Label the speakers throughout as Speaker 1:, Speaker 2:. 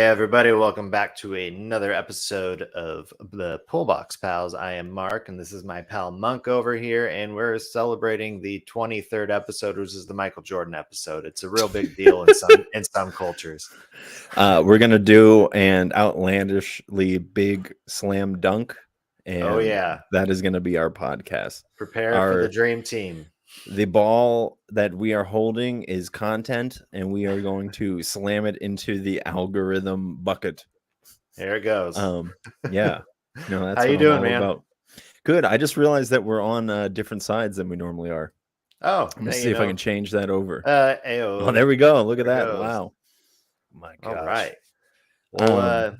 Speaker 1: everybody, welcome back to another episode of the Pullbox Pals. I am Mark, and this is my pal Monk over here, and we're celebrating the 23rd episode, which is the Michael Jordan episode. It's a real big deal in some cultures.
Speaker 2: We're gonna do an outlandishly big slam dunk, and that is gonna be our podcast.
Speaker 1: Prepare for the dream team.
Speaker 2: The ball that we are holding is content, and we are going to slam it into the algorithm bucket.
Speaker 1: There it goes.
Speaker 2: Yeah. No, that's
Speaker 1: how you doing, man?
Speaker 2: About. Good. I just realized that we're on different sides than we normally are.
Speaker 1: Oh,
Speaker 2: I'm gonna see if I can change that over.
Speaker 1: Oh,
Speaker 2: there we go. Look at that. Goes. Wow.
Speaker 1: My gosh. All right. Well,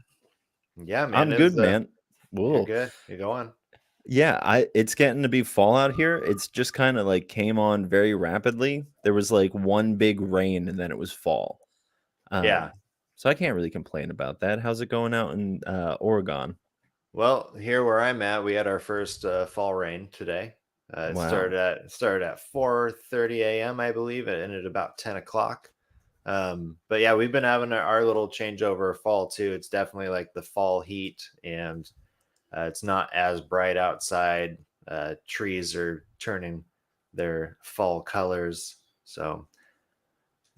Speaker 1: yeah, man.
Speaker 2: I'm good, man.
Speaker 1: You're good. You go on.
Speaker 2: Yeah, it's getting to be fall out here. It's just kind of like came on very rapidly. There was like one big rain and then it was fall.
Speaker 1: Yeah.
Speaker 2: So I can't really complain about that. How's it going out in Oregon?
Speaker 1: Well, here where I'm at, we had our first fall rain today. It started at 4:30 a.m. I believe. It ended about 10 o'clock. But yeah, we've been having our little changeover of fall too. It's definitely like the fall heat, and it's not as bright outside. Trees are turning their fall colors. So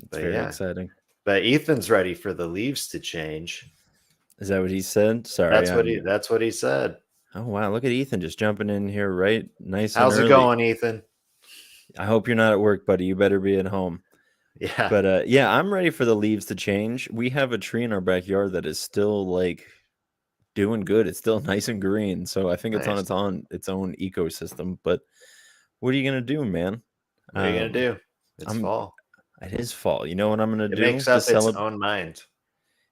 Speaker 2: it's very exciting.
Speaker 1: But Ethan's ready for the leaves to change.
Speaker 2: Is that what he said? Sorry.
Speaker 1: That's what he said.
Speaker 2: Oh, wow. Look at Ethan just jumping in here, right? Nice.
Speaker 1: How's it going, Ethan?
Speaker 2: I hope you're not at work, buddy. You better be at home.
Speaker 1: Yeah.
Speaker 2: But yeah, I'm ready for the leaves to change. We have a tree in our backyard that is still like doing good. It's still nice and green. So I think it's on its own ecosystem. But what are you going to do, man?
Speaker 1: What are you going to do? It's fall.
Speaker 2: It is fall. You know what I'm going to do?
Speaker 1: It makes up its own mind.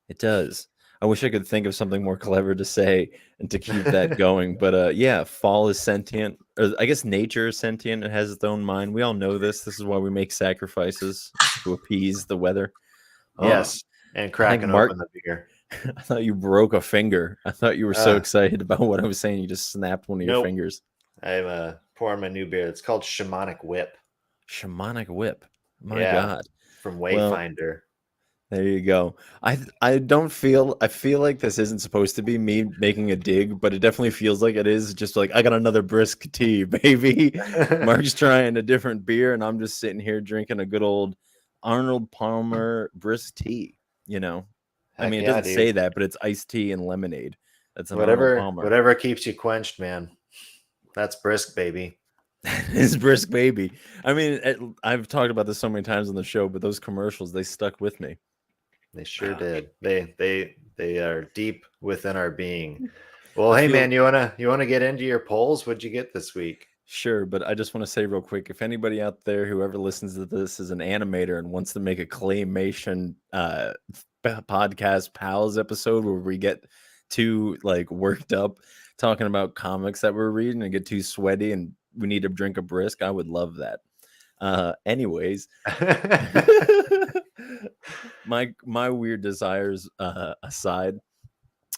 Speaker 2: It does. I wish I could think of something more clever to say and to keep that going. But yeah, fall is sentient. Or I guess nature is sentient. It has its own mind. We all know this. This is why we make sacrifices to appease the weather.
Speaker 1: Yes, and cracking open the beer.
Speaker 2: I thought you broke a finger. I thought you were so excited about what I was saying. You just snapped one of your fingers.
Speaker 1: I'm pouring my new beer. It's called Shamanic Whip.
Speaker 2: Shamanic Whip. My God.
Speaker 1: From Wayfinder.
Speaker 2: There you go. I feel like this isn't supposed to be me making a dig, but it definitely feels like it is. Just like I got another brisk tea, baby. Mark's trying a different beer, and I'm just sitting here drinking a good old Arnold Palmer brisk tea. You know, I mean, it doesn't say that, but it's iced tea and lemonade. That's
Speaker 1: whatever keeps you quenched, man. That's brisk, baby.
Speaker 2: It's brisk, baby. I mean, I've talked about this so many times on the show, but those commercials, they stuck with me.
Speaker 1: They sure did. They are deep within our being. Well, hey man, you wanna get into your polls? What'd you get this week?
Speaker 2: Sure, but I just want to say real quick, if anybody out there, whoever listens to this, is an animator and wants to make a claymation podcast pals episode where we get too like worked up talking about comics that we're reading and get too sweaty and we need to drink a brisk, I would love that. Anyways. my weird desires aside,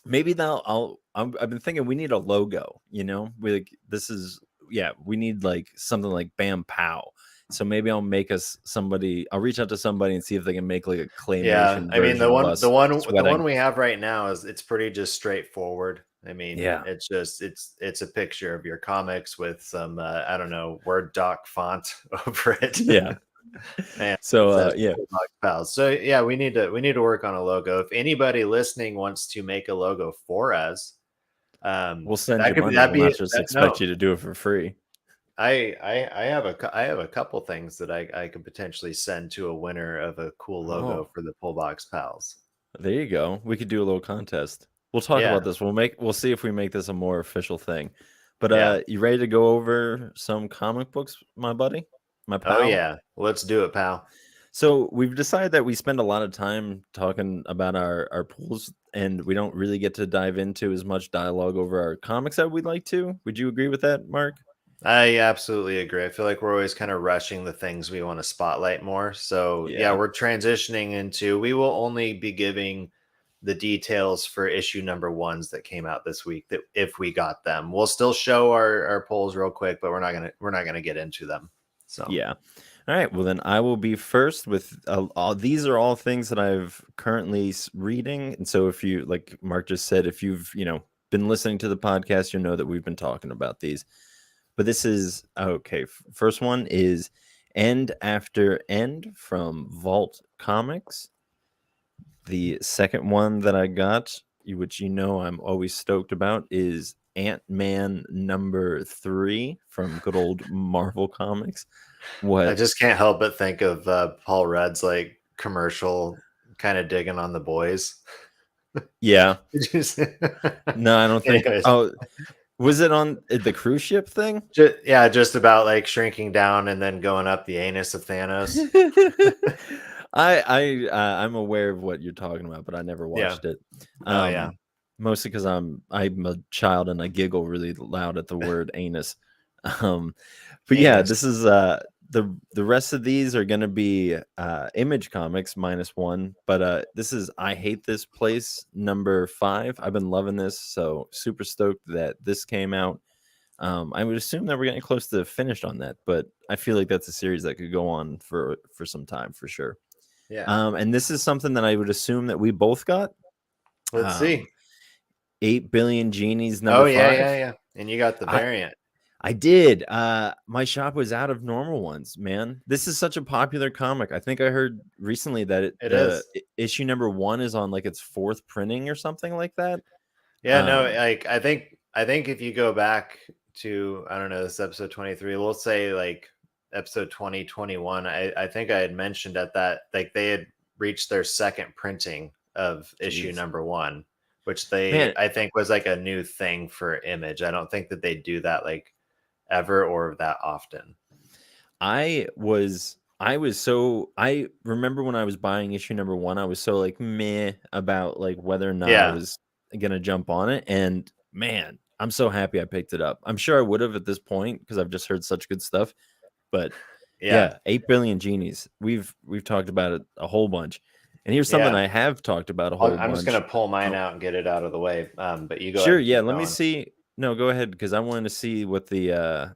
Speaker 2: maybe I've been thinking we need a logo, you know, we need like something like Bam Pow. So maybe I'll reach out to somebody and see if they can make like a claymation.
Speaker 1: Yeah, I mean the one we have right now it's pretty just straightforward. I mean, it's just it's a picture of your comics with some I don't know, Word doc font over it.
Speaker 2: Yeah.
Speaker 1: Man,
Speaker 2: so
Speaker 1: pals. So yeah, we need to work on a logo. If anybody listening wants to make a logo for us,
Speaker 2: we'll send you money. We'll not just expect you to do it for free.
Speaker 1: I have a couple things that I could potentially send to a winner of a cool logo for the Pullbox Pals.
Speaker 2: There you go. We could do a little contest. We'll talk about this. We'll see if we make this a more official thing. But you ready to go over some comic books, my buddy? My pal?
Speaker 1: Oh yeah, let's do it, pal.
Speaker 2: So we've decided that we spend a lot of time talking about our pools, and we don't really get to dive into as much dialogue over our comics that we'd like to. Would you agree with that, Mark?
Speaker 1: I absolutely agree. I feel like we're always kind of rushing the things we want to spotlight more. So yeah, we're transitioning into, we will only be giving the details for issue number 1s that came out this week, that if we got them. We'll still show our polls real quick, but we're not gonna get into them. So
Speaker 2: Yeah. All right. Well, then I will be first with these are all things that I've currently reading. And so if you, like Mark just said, if you've, been listening to the podcast, you know that we've been talking about these. But this is okay. First one is End After End from Vault Comics. The second one that I got, which I'm always stoked about, is Ant-Man #3 from good old Marvel Comics.
Speaker 1: I just can't help but think of Paul Rudd's like commercial, kind of digging on the boys.
Speaker 2: Yeah. No, I don't think.
Speaker 1: Anyways,
Speaker 2: Oh, was it on the cruise ship thing?
Speaker 1: just about like shrinking down and then going up the anus of Thanos.
Speaker 2: I'm aware of what you're talking about, but I never
Speaker 1: Yeah.
Speaker 2: watched it.
Speaker 1: Oh yeah.
Speaker 2: Mostly because I'm a child and I giggle really loud at the word anus. But yeah,
Speaker 1: Anus.
Speaker 2: this is the rest of these are gonna be Image Comics -1, but this is I Hate This Place #5. I've been loving this, so super stoked that this came out. I would assume that we're getting close to finish on that, but I feel like that's a series that could go on for some time for sure.
Speaker 1: Yeah.
Speaker 2: And this is something that I would assume that we both got.
Speaker 1: Let's see.
Speaker 2: 8 Billion Genies
Speaker 1: Oh
Speaker 2: #5.
Speaker 1: yeah. And you got the variant.
Speaker 2: I did. My shop was out of normal ones, man. This is such a popular comic. I think I heard recently that issue #1 is on like its 4th printing or something like that.
Speaker 1: Yeah, no, like I think if you go back to, I don't know, this episode 23, we'll say like episode 2021, I think I had mentioned at that like they had reached their 2nd printing of issue #1, which I think was like a new thing for Image. I don't think that they do that like ever or that often.
Speaker 2: I remember when I was buying issue #1, I was so like meh about like whether or not I was gonna jump on it, and man, I'm so happy I picked it up. I'm sure I would have at this point because I've just heard such good stuff. But yeah, 8 Billion Genies. We've talked about it a whole bunch. And here's something I have talked about a whole bunch.
Speaker 1: I'm just gonna pull mine out and get it out of the way. But you go
Speaker 2: sure,
Speaker 1: ahead.
Speaker 2: yeah. Let me see. No, go ahead, because I wanted to see what the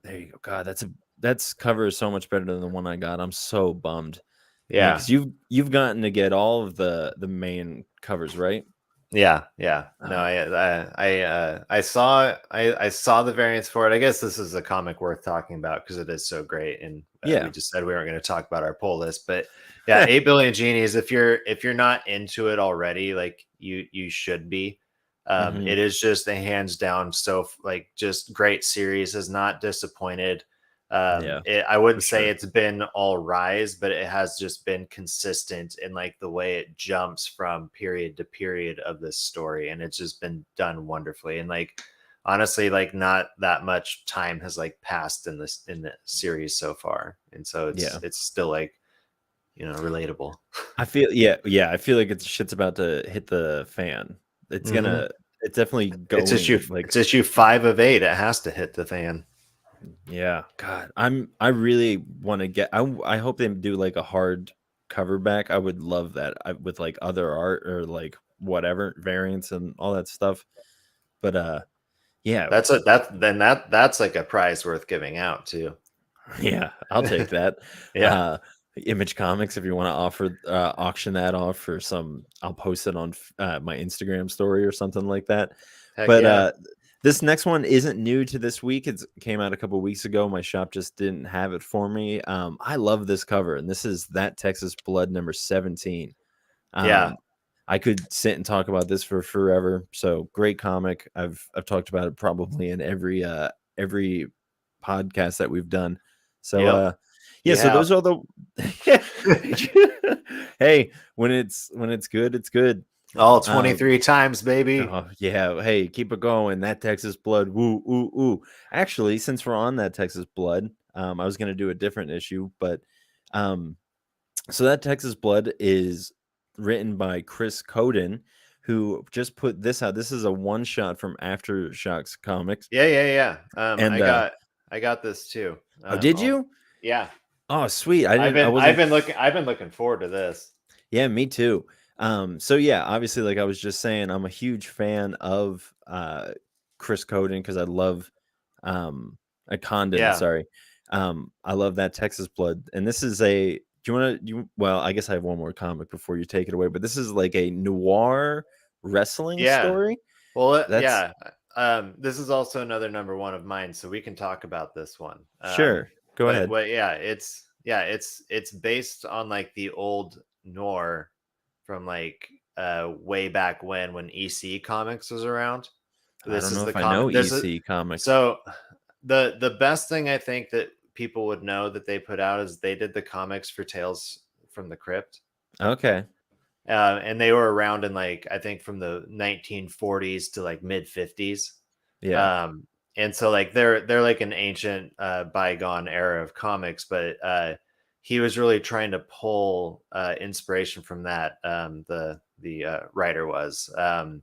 Speaker 2: there you go. God, that's cover is so much better than the one I got. I'm so bummed.
Speaker 1: Yeah,
Speaker 2: because you've gotten to get all of the main covers, right?
Speaker 1: Yeah. No, I saw the variants for it. I guess this is a comic worth talking about because it is so great. And we just said we weren't going to talk about our pull list, but yeah, 8 Billion Genies. If you're not into it already, like you should be. It is just a hands down so like just great series. Has not disappointed. I wouldn't say it's been all rise, but it has just been consistent in like the way it jumps from period to period of this story, and it's just been done wonderfully. And like honestly, like not that much time has like passed in the series so far, and so it's still like relatable.
Speaker 2: I feel I feel like shit's about to hit the fan. It's definitely going.
Speaker 1: It's issue 5 of 8. It has to hit the fan.
Speaker 2: Yeah, God, I really want to get. I hope they do like a hard cover back. I would love that with like other art or like whatever variants and all that stuff. But yeah,
Speaker 1: that's like a prize worth giving out too.
Speaker 2: Yeah, I'll take that.
Speaker 1: Yeah.
Speaker 2: Image Comics, if you want to offer auction that off for some, I'll post it on my Instagram story or something like that.
Speaker 1: Heck
Speaker 2: but
Speaker 1: yeah.
Speaker 2: This next one isn't new to this week. It came out a couple weeks ago. My shop just didn't have it for me. I love this cover, and this is That Texas Blood #17. I could sit and talk about this for forever. So great comic. I've talked about it probably in every podcast that we've done. So so those are the hey, when it's good, it's good.
Speaker 1: All 23 times, baby.
Speaker 2: Oh, yeah. Hey, keep it going. That Texas Blood. Woo, ooh, ooh. Actually, since we're on That Texas Blood, I was gonna do a different issue, but so That Texas Blood is written by Chris Coden, who just put this out. This is a one shot from Aftershocks Comics.
Speaker 1: Yeah. And I got this too.
Speaker 2: Oh, did you?
Speaker 1: Yeah.
Speaker 2: Oh, sweet.
Speaker 1: I've been looking forward to this.
Speaker 2: Yeah, me too. So yeah, obviously, like I was just saying, I'm a huge fan of Chris Coden because I love Condon, sorry. I love that Texas Blood, and this is a. Do you want to? Well, I guess I have one more comic before you take it away, but this is like a noir wrestling
Speaker 1: Yeah.
Speaker 2: story.
Speaker 1: Well,
Speaker 2: That's
Speaker 1: yeah. This is also another number one of mine, so we can talk about this one.
Speaker 2: sure. Go ahead.
Speaker 1: But yeah, it's based on like the old noir from like way back when EC Comics was around.
Speaker 2: I
Speaker 1: This
Speaker 2: don't
Speaker 1: is
Speaker 2: know
Speaker 1: the
Speaker 2: if I know
Speaker 1: comic.
Speaker 2: EC Comics.
Speaker 1: So the best thing I think that people would know that they put out is they did the comics for Tales from the Crypt.
Speaker 2: Okay.
Speaker 1: And they were around in like I think from the 1940s to like mid 50s.
Speaker 2: Yeah.
Speaker 1: And so like they're like an ancient bygone era of comics, but he was really trying to pull inspiration from that. The writer was, and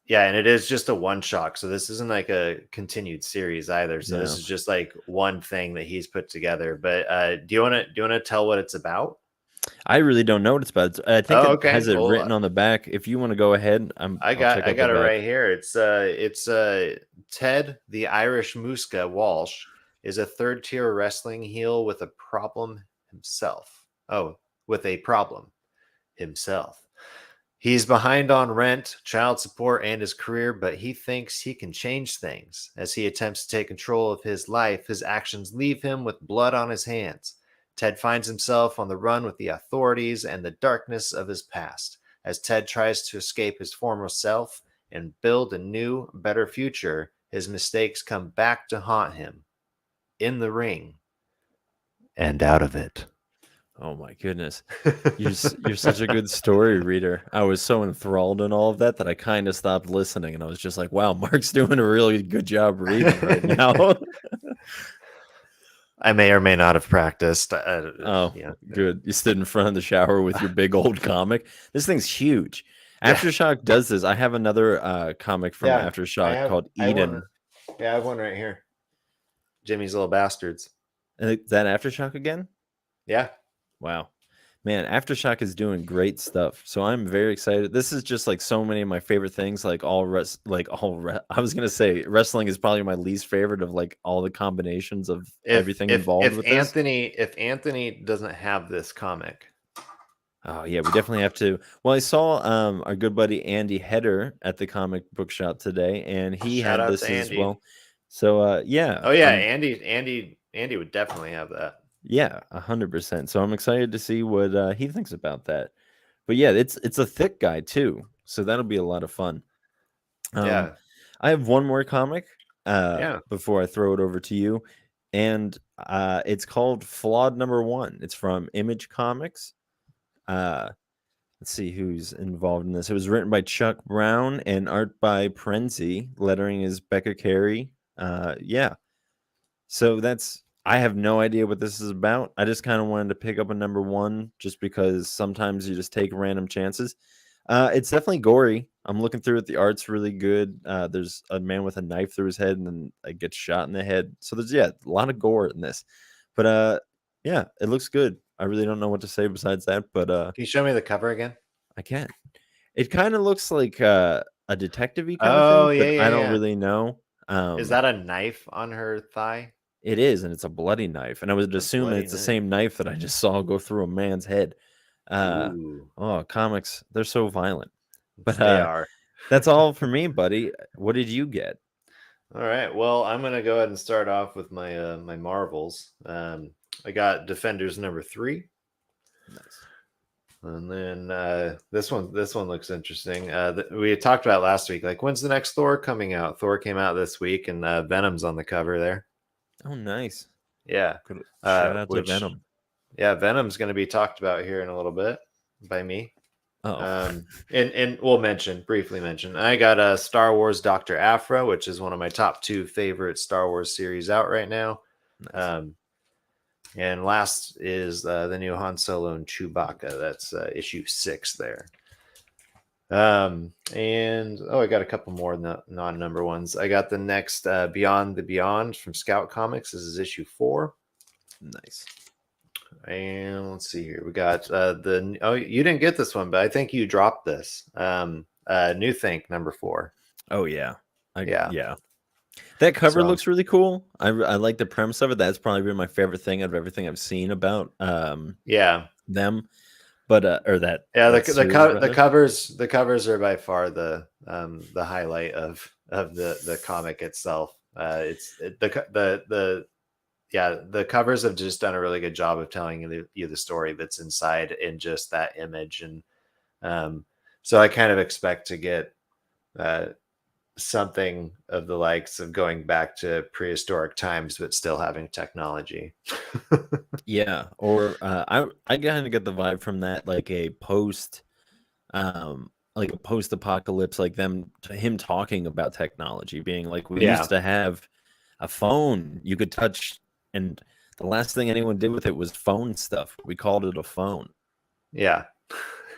Speaker 1: yeah, and it is just a one shot. So this isn't like a continued series either. So this
Speaker 2: No.
Speaker 1: is just like one thing that he's put together. But do you want to tell what it's about?
Speaker 2: I really don't know what it's about. I think
Speaker 1: Oh,
Speaker 2: it
Speaker 1: okay.
Speaker 2: has it
Speaker 1: Well,
Speaker 2: written on the back. If you want to go ahead, I'll check
Speaker 1: I
Speaker 2: out the
Speaker 1: got it
Speaker 2: back.
Speaker 1: right here. It's Ted the Irish Muska Walsh is a third tier wrestling heel with a problem himself. Oh, with a problem himself. He's behind on rent, child support, and his career, but he thinks he can change things. As he attempts to take control of his life, his actions leave him with blood on his hands. Ted finds himself on the run with the authorities and the darkness of his past. As Ted tries to escape his former self and build a new, better future, his mistakes come back to haunt him in the ring and out of it.
Speaker 2: Oh my goodness. You're such a good story reader. I was so enthralled in all of that that I kind of stopped listening, and I was just like, "Wow, Mark's doing a really good job reading right now."
Speaker 1: I may or may not have practiced.
Speaker 2: Oh,
Speaker 1: Yeah.
Speaker 2: good. You stood in front of the shower with your big old comic. This thing's huge.
Speaker 1: Yeah.
Speaker 2: Aftershock does this. I have another comic from
Speaker 1: Yeah,
Speaker 2: Aftershock called
Speaker 1: I have one.
Speaker 2: Eden.
Speaker 1: Yeah, I have one right here. Jimmy's Little Bastards.
Speaker 2: Is that Aftershock again?
Speaker 1: Yeah.
Speaker 2: Wow. Man, Aftershock is doing great stuff. So I'm very excited. This is just like so many of my favorite things. Like I was gonna say wrestling is probably my least favorite of like all the combinations of everything involved with this.
Speaker 1: If Anthony doesn't have this comic.
Speaker 2: Oh yeah, we definitely have to. Well, I saw our good buddy Andy Hedder at the comic book shop today, and he
Speaker 1: Shout
Speaker 2: had
Speaker 1: out
Speaker 2: this
Speaker 1: to
Speaker 2: as
Speaker 1: Andy.
Speaker 2: well. So yeah.
Speaker 1: Oh yeah, Andy would definitely have that.
Speaker 2: Yeah, 100%. So I'm excited to see what he thinks about that. But yeah, it's a thick guy too, so that'll be a lot of fun.
Speaker 1: Yeah.
Speaker 2: I have one more comic
Speaker 1: Yeah.
Speaker 2: before I throw it over to you, and it's called Flawed Number One. It's from Image Comics. Let's see who's involved in this. It was written by Chuck Brown and art by Prenzi. Lettering is Becca Carey. Yeah. So I have no idea what this is about. I just kind of wanted to pick up a number one just because sometimes you just take random chances. It's definitely gory. I'm looking through it. The art's really good. There's a man with a knife through his head and then like, gets shot in the head. So there's a lot of gore in this. But yeah, it looks good. I really don't know what to say besides that. But
Speaker 1: Can you show me the cover again?
Speaker 2: I can't. It kind of looks like a detective-y kind of
Speaker 1: Oh
Speaker 2: thing,
Speaker 1: yeah,
Speaker 2: but
Speaker 1: yeah,
Speaker 2: I don't
Speaker 1: yeah.
Speaker 2: really know.
Speaker 1: Is that a knife on her thigh?
Speaker 2: It is, and it's a bloody knife. And I would assume
Speaker 1: bloody
Speaker 2: it's the
Speaker 1: knife.
Speaker 2: same knife that I just saw go through a man's head.
Speaker 1: Ooh.
Speaker 2: Oh, comics, they're so violent. But
Speaker 1: They are.
Speaker 2: that's all for me, buddy. What did you get?
Speaker 1: All right. Well, I'm gonna go ahead and start off with my my Marvels. I got Defenders number 3.
Speaker 2: Nice.
Speaker 1: And then this one looks interesting. We had talked about last week, like when's the next Thor coming out? Thor came out this week, and Venom's on the cover there.
Speaker 2: Oh, nice.
Speaker 1: Yeah.
Speaker 2: Shout out to Venom.
Speaker 1: Yeah, Venom's going to be talked about here in a little bit by me.
Speaker 2: Oh.
Speaker 1: And we'll briefly mention. I got Star Wars Dr. Aphra, which is one of my top 2 favorite Star Wars series out right now. Nice. And last is the new Han Solo and Chewbacca. That's issue 6 there. And I got a couple more non-number ones. I got the next Beyond the Beyond from Scout Comics. This is issue 4.
Speaker 2: Nice.
Speaker 1: And let's see here. We got you didn't get this one, but I think you dropped this. New Think number 4.
Speaker 2: Oh yeah. Yeah. That cover
Speaker 1: So
Speaker 2: looks really cool. I like the premise of it. That's probably been my favorite thing out of everything I've seen about
Speaker 1: yeah,
Speaker 2: them, but or that
Speaker 1: yeah.
Speaker 2: series rather.
Speaker 1: The covers are by far the highlight of the comic itself. The covers have just done a really good job of telling you the story that's inside in just that image, and so I kind of expect to get uh, something of the likes of going back to prehistoric times, but still having technology.
Speaker 2: Yeah, or I kind of get the vibe from that like a post apocalypse, like him talking about technology, being like, we
Speaker 1: Yeah,
Speaker 2: used to have a phone you could touch, and the last thing anyone did with it was phone stuff. We called it a phone.
Speaker 1: yeah.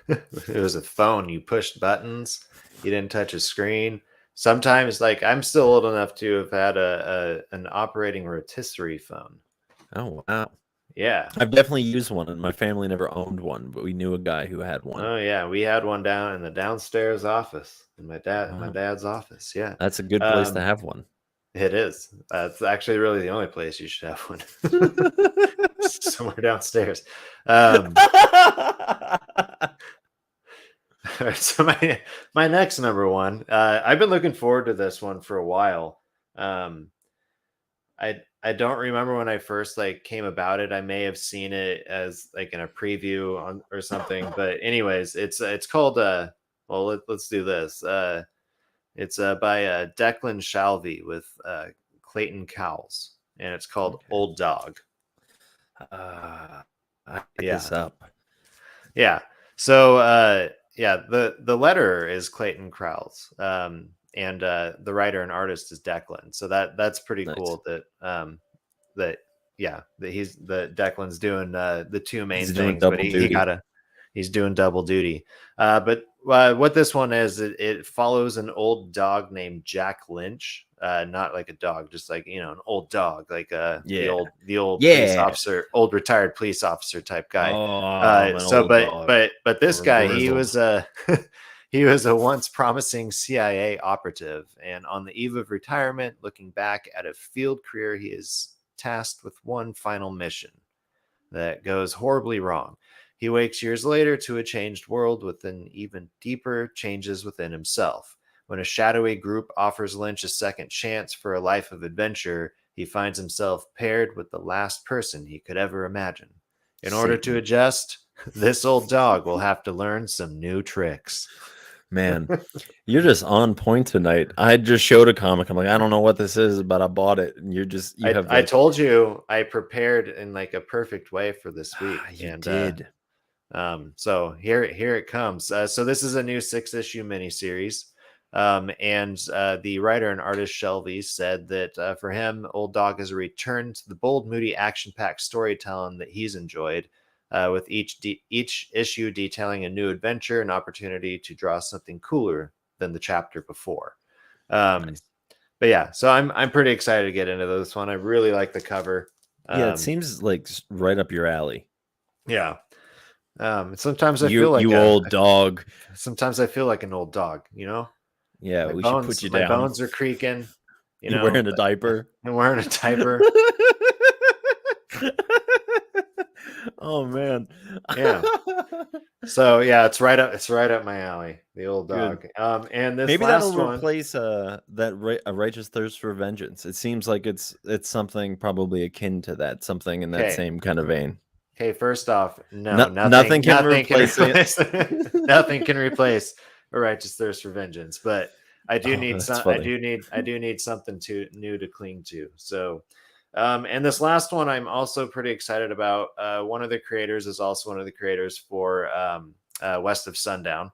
Speaker 1: It was a phone. You pushed buttons. You didn't touch a screen. Sometimes, like I'm still old enough to have had an operating rotisserie phone.
Speaker 2: Oh wow.
Speaker 1: Yeah.
Speaker 2: I've definitely used one, and my family never owned one, but we knew a guy who had one.
Speaker 1: Oh yeah, we had one down in the downstairs office in my
Speaker 2: Wow,
Speaker 1: dad's office. Yeah.
Speaker 2: that's a good place to
Speaker 1: Um,
Speaker 2: have one.
Speaker 1: it is. It's actually really the only place you should have one. Somewhere downstairs. Um, all right, so my next number one. I've been looking forward to this one for a while. Um, I don't remember when I first like came about it. I may have seen it as like in a preview on or something. But anyways, it's called well let's do this. It's by Declan Shalvey with Clayton Cowles, and it's called
Speaker 2: Okay.
Speaker 1: Old Dog.
Speaker 2: I pick
Speaker 1: Yeah.
Speaker 2: this up.
Speaker 1: Yeah. So yeah, the letterer is Clayton Cowles. And the writer and artist is Declan. So that's pretty
Speaker 2: Nice.
Speaker 1: cool that that yeah, that Declan's doing the two main
Speaker 2: He's doing
Speaker 1: things, but
Speaker 2: double duty.
Speaker 1: he's doing double duty. But what this one is, it follows an old dog named Jack Lynch. Not like a dog, just like an old dog, like
Speaker 2: Yeah.
Speaker 1: the old police
Speaker 2: Yeah.
Speaker 1: officer, old retired police officer type guy.
Speaker 2: Oh, I'm an
Speaker 1: So
Speaker 2: old dog.
Speaker 1: but this
Speaker 2: Or
Speaker 1: guy, he
Speaker 2: grizzled.
Speaker 1: was a he was a once promising CIA operative, and on the eve of retirement, looking back at a field career, he is tasked with one final mission that goes horribly wrong. He wakes years later to a changed world with an even deeper changes within himself. When a shadowy group offers Lynch a second chance for a life of adventure, he finds himself paired with the last person he could ever imagine. In order to
Speaker 2: Satan.
Speaker 1: adjust, this old dog will have to learn some new tricks.
Speaker 2: Man, you're just on point tonight. I just showed a comic. I'm like, I don't know what this is, but I bought it. And you have
Speaker 1: I
Speaker 2: like,
Speaker 1: told you I prepared in like a perfect way for this week,
Speaker 2: you
Speaker 1: and
Speaker 2: did.
Speaker 1: so here it comes. So this is a new 6-issue miniseries, and the writer and artist Shelby said that for him, Old Dog has returned to the bold, moody, action-packed storytelling that he's enjoyed, with each issue detailing a new adventure, an opportunity to draw something cooler than the chapter before. Um,
Speaker 2: Nice.
Speaker 1: but yeah, so I'm pretty excited to get into this one. I really like the cover.
Speaker 2: Yeah, it seems like right up your alley.
Speaker 1: Yeah. Sometimes I feel
Speaker 2: You old dog.
Speaker 1: sometimes I feel like an old dog,
Speaker 2: Yeah, we should put you
Speaker 1: My
Speaker 2: down.
Speaker 1: bones are creaking,
Speaker 2: You wearing a diaper?
Speaker 1: I'm wearing a diaper.
Speaker 2: Oh man.
Speaker 1: Yeah. So yeah, it's right up my alley, the old
Speaker 2: Good.
Speaker 1: dog. And this
Speaker 2: Maybe that'll
Speaker 1: last one,
Speaker 2: replace a righteous thirst for vengeance. It seems like it's something probably akin to that, something in that
Speaker 1: okay.
Speaker 2: same kind of vein.
Speaker 1: Okay, first off, no,
Speaker 2: Nothing can
Speaker 1: nothing can
Speaker 2: replace it.
Speaker 1: replace nothing can replace a righteous thirst for vengeance. But I do
Speaker 2: Oh,
Speaker 1: need
Speaker 2: that's
Speaker 1: some.
Speaker 2: funny.
Speaker 1: I do need something new to cling to. So, and this last one, I'm also pretty excited about. One of the creators is also one of the creators for West of Sundown,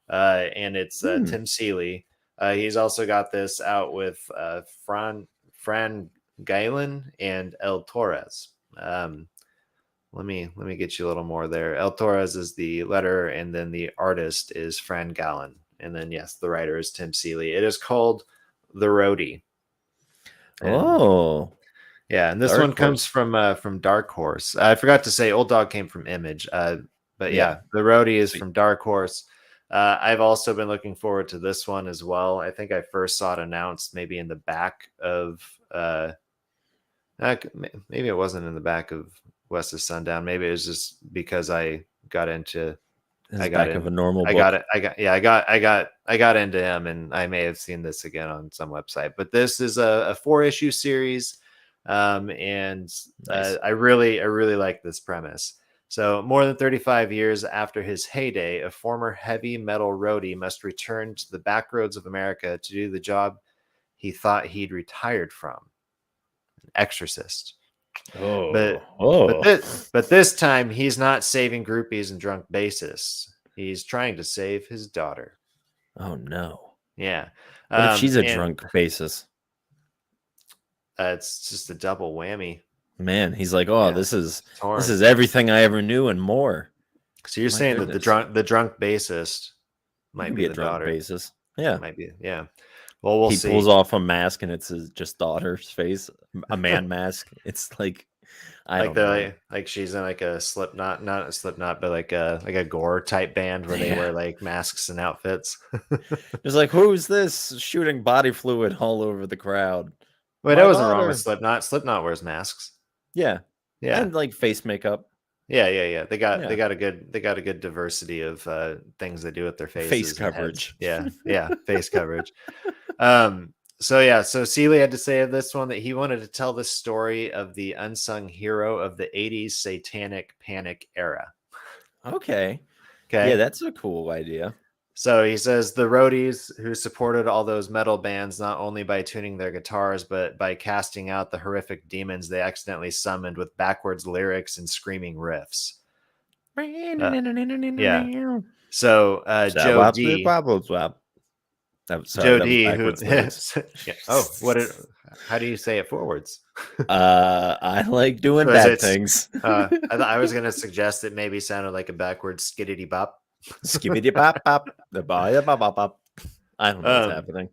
Speaker 1: and it's
Speaker 2: Hmm.
Speaker 1: Tim Seeley. He's also got this out with Fran Galen and El Torres. Let me get you a little more there. El Torres is the letterer, and then the artist is Fran Gallen, and then yes, the writer is Tim Seeley. It is called The Roadie.
Speaker 2: Oh,
Speaker 1: Yeah, and this
Speaker 2: Dark
Speaker 1: one
Speaker 2: Horse.
Speaker 1: comes from Dark Horse. I forgot to say, Old Dog came from Image, but
Speaker 2: Yeah.
Speaker 1: yeah, The Roadie is
Speaker 2: Sweet.
Speaker 1: from Dark Horse. I've also been looking forward to this one as well. I think I first saw it announced maybe in the back of maybe it wasn't in the back of West of Sundown. Maybe it was just because I got into
Speaker 2: I got back of a normal book.
Speaker 1: I got into him, and I may have seen this again on some website. But this is a 4-issue series, and nice. I really like this premise. So, more than 35 years after his heyday, a former heavy metal roadie must return to the back roads of America to do the job he thought he'd retired from. An exorcist. But this time, he's not saving groupies and drunk bassists. He's trying to save his daughter.
Speaker 2: Oh, no.
Speaker 1: Yeah.
Speaker 2: What if she's a drunk bassist?
Speaker 1: It's just a double whammy.
Speaker 2: Man, he's like, this is everything I ever knew and more.
Speaker 1: So you're saying that the drunk bassist might be
Speaker 2: a
Speaker 1: the
Speaker 2: drunk
Speaker 1: daughter.
Speaker 2: Bassist. Yeah,
Speaker 1: might be. Yeah. Well, we'll see.
Speaker 2: He pulls off a mask and it's his just daughter's face, a man mask. It's like I don't know.
Speaker 1: Like she's in like a Slipknot, not a Slipknot, but like a gore type band where they wear like masks and outfits.
Speaker 2: It's like, who's this shooting body fluid all over the crowd?
Speaker 1: Wait, that wasn't wrong with Slipknot. Slipknot wears masks.
Speaker 2: Yeah, and like face makeup.
Speaker 1: Yeah. They got a good diversity of things they do with their faces.
Speaker 2: Face coverage.
Speaker 1: Yeah, face coverage. So Seeley had to say of this one that he wanted to tell the story of the unsung hero of the 80s satanic panic era.
Speaker 2: Okay. Yeah, that's a cool idea.
Speaker 1: So he says the roadies who supported all those metal bands not only by tuning their guitars, but by casting out the horrific demons they accidentally summoned with backwards lyrics and screaming riffs. Yeah. So Joe D. Joe D. Who? How do you say it forwards?
Speaker 2: I like doing bad things.
Speaker 1: I was going to suggest it maybe sounded like a backwards skiddity bop.
Speaker 2: Skibbity bop bop. The bop bop bop. I don't know what's happening.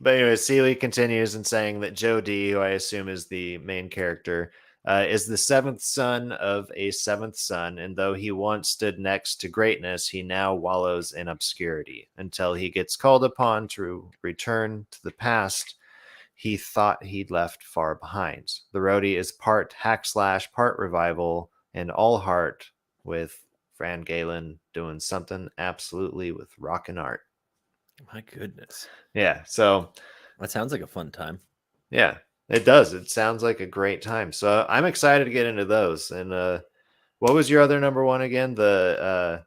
Speaker 1: But anyway, Seeley continues in saying that Joe D, who I assume is the main character, is the seventh son of a seventh son, and though he once stood next to greatness, he now wallows in obscurity until he gets called upon to return to the past he thought he'd left far behind. The roadie is part hack slash, part revival, and all heart, with Fran Galen doing something absolutely with rock and art.
Speaker 2: My goodness.
Speaker 1: Yeah, so
Speaker 2: that sounds like a fun time.
Speaker 1: Yeah, it does. It sounds like a great time. So I'm excited to get into those. And what was your other number one again? The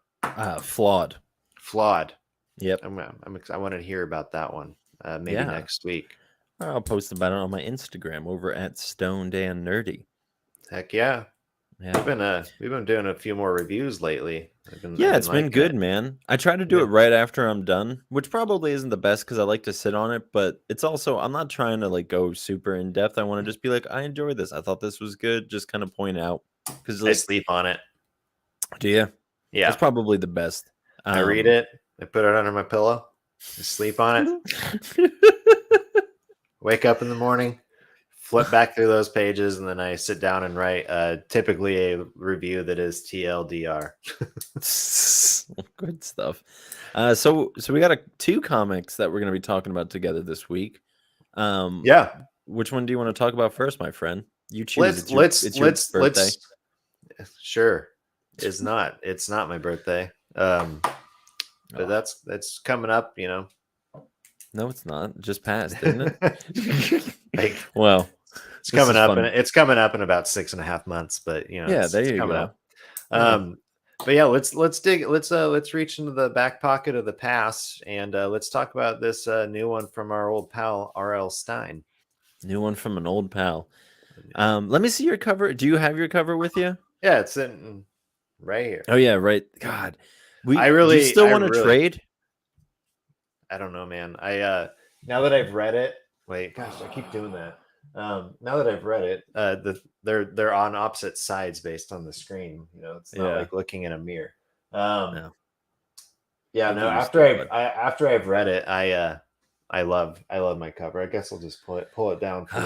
Speaker 2: Flawed.
Speaker 1: Flawed.
Speaker 2: Yep.
Speaker 1: I wanted to hear about that one. Maybe next week.
Speaker 2: I'll post about it on my Instagram over at Stone Dan Nerdy.
Speaker 1: Heck yeah. Yeah, we've been doing a few more reviews lately.
Speaker 2: It's been good, man. I try to do it right after I'm done, which probably isn't the best because I like to sit on it, but it's also I'm not trying to like go super in depth. I want to just be like, I enjoyed this. I thought this was good. Just kind of point out
Speaker 1: because I sleep on it.
Speaker 2: Do you?
Speaker 1: Yeah,
Speaker 2: it's probably the best.
Speaker 1: I read it. I put it under my pillow. I sleep on it. Wake up in the morning. Flip back through those pages, and then I sit down and write typically a review that is TLDR.
Speaker 2: Good stuff. So we got two comics that we're going to be talking about together this week. Which one do you want to talk about first, my friend? You choose.
Speaker 1: Let's birthday. Sure. It's not my birthday. But that's coming up, you know.
Speaker 2: No, it's not. It just passed, didn't
Speaker 1: it?
Speaker 2: Well,
Speaker 1: it's coming up, and it's coming up in about 6.5 months. But you know,
Speaker 2: there you
Speaker 1: coming
Speaker 2: go.
Speaker 1: Up. But yeah, let's reach into the back pocket of the past, and let's talk about this new one from our old pal R.L. Stine.
Speaker 2: New one from an old pal. Let me see your cover. Do you have your cover with you?
Speaker 1: Yeah, it's in right here.
Speaker 2: Oh yeah, right. God, do you still want to trade?
Speaker 1: I don't know, man. Now that I've read it, wait, gosh, I keep doing that. Now that I've read it, they're on opposite sides based on the screen. You know, it's not like looking in a mirror. No. Yeah, no. After I've read it, I love my cover. I guess I'll just pull it down for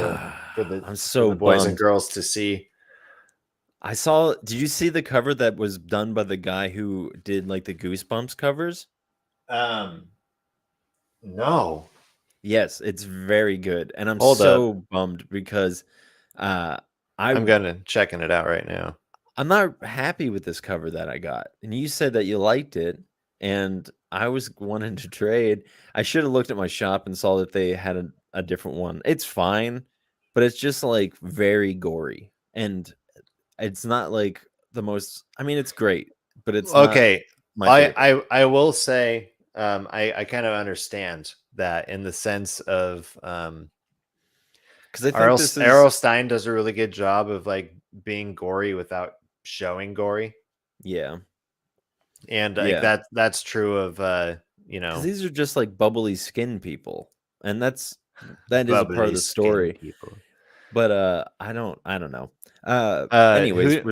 Speaker 1: the boys and girls to see.
Speaker 2: Did you see the cover that was done by the guy who did like the Goosebumps covers?
Speaker 1: No.
Speaker 2: Yes, it's very good, and I'm
Speaker 1: Hold up.
Speaker 2: so bummed because uh,
Speaker 1: I'm gonna checking it out right now.
Speaker 2: I'm not happy with this cover that I got, and you said that you liked it, and I was wanting to trade. I should have looked at my shop and saw that they had a different one. It's fine, but it's just like very gory, and it's not like the most. I mean, it's great, but it's not
Speaker 1: Okay.
Speaker 2: my favorite.
Speaker 1: I will say I kind of understand that in the sense of
Speaker 2: Because I think this is
Speaker 1: R.L. Stein does a really good job of like being gory without showing gory.
Speaker 2: yeah.
Speaker 1: And like
Speaker 2: Yeah,
Speaker 1: that's true of
Speaker 2: because these are just like bubbly skin people, and that is a part of
Speaker 1: bubbly
Speaker 2: the
Speaker 1: skin
Speaker 2: story.
Speaker 1: people.
Speaker 2: But I don't know.
Speaker 1: Who
Speaker 2: Anyways,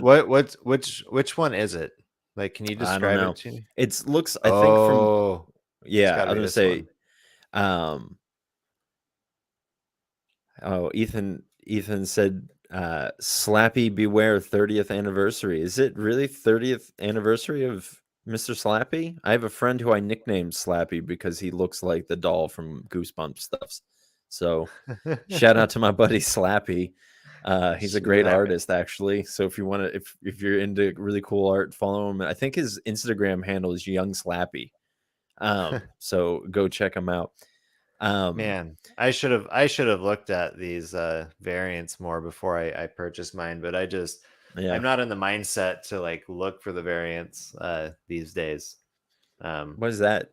Speaker 1: which one is it? Like, can you
Speaker 2: I don't
Speaker 1: describe it
Speaker 2: know.
Speaker 1: to me?
Speaker 2: It looks, I think from
Speaker 1: Oh, it's
Speaker 2: yeah,
Speaker 1: got
Speaker 2: I
Speaker 1: to
Speaker 2: was
Speaker 1: be
Speaker 2: gonna
Speaker 1: this
Speaker 2: say,
Speaker 1: one.
Speaker 2: um, oh, Ethan said, Slappy beware 30th anniversary. Is it really 30th anniversary of Mr. Slappy? I have a friend who I nicknamed Slappy because he looks like the doll from Goosebumps stuffs. So shout out to my buddy Slappy. He's a great
Speaker 1: Slap it.
Speaker 2: artist, actually. So if you want to, if you're into really cool art, follow him. I think his Instagram handle is Young Slappy. So go check him out.
Speaker 1: Man, I should have looked at these variants more before I purchased mine, but
Speaker 2: Yeah.
Speaker 1: I'm not in the mindset to like look for the variants these days. Um,
Speaker 2: What is that?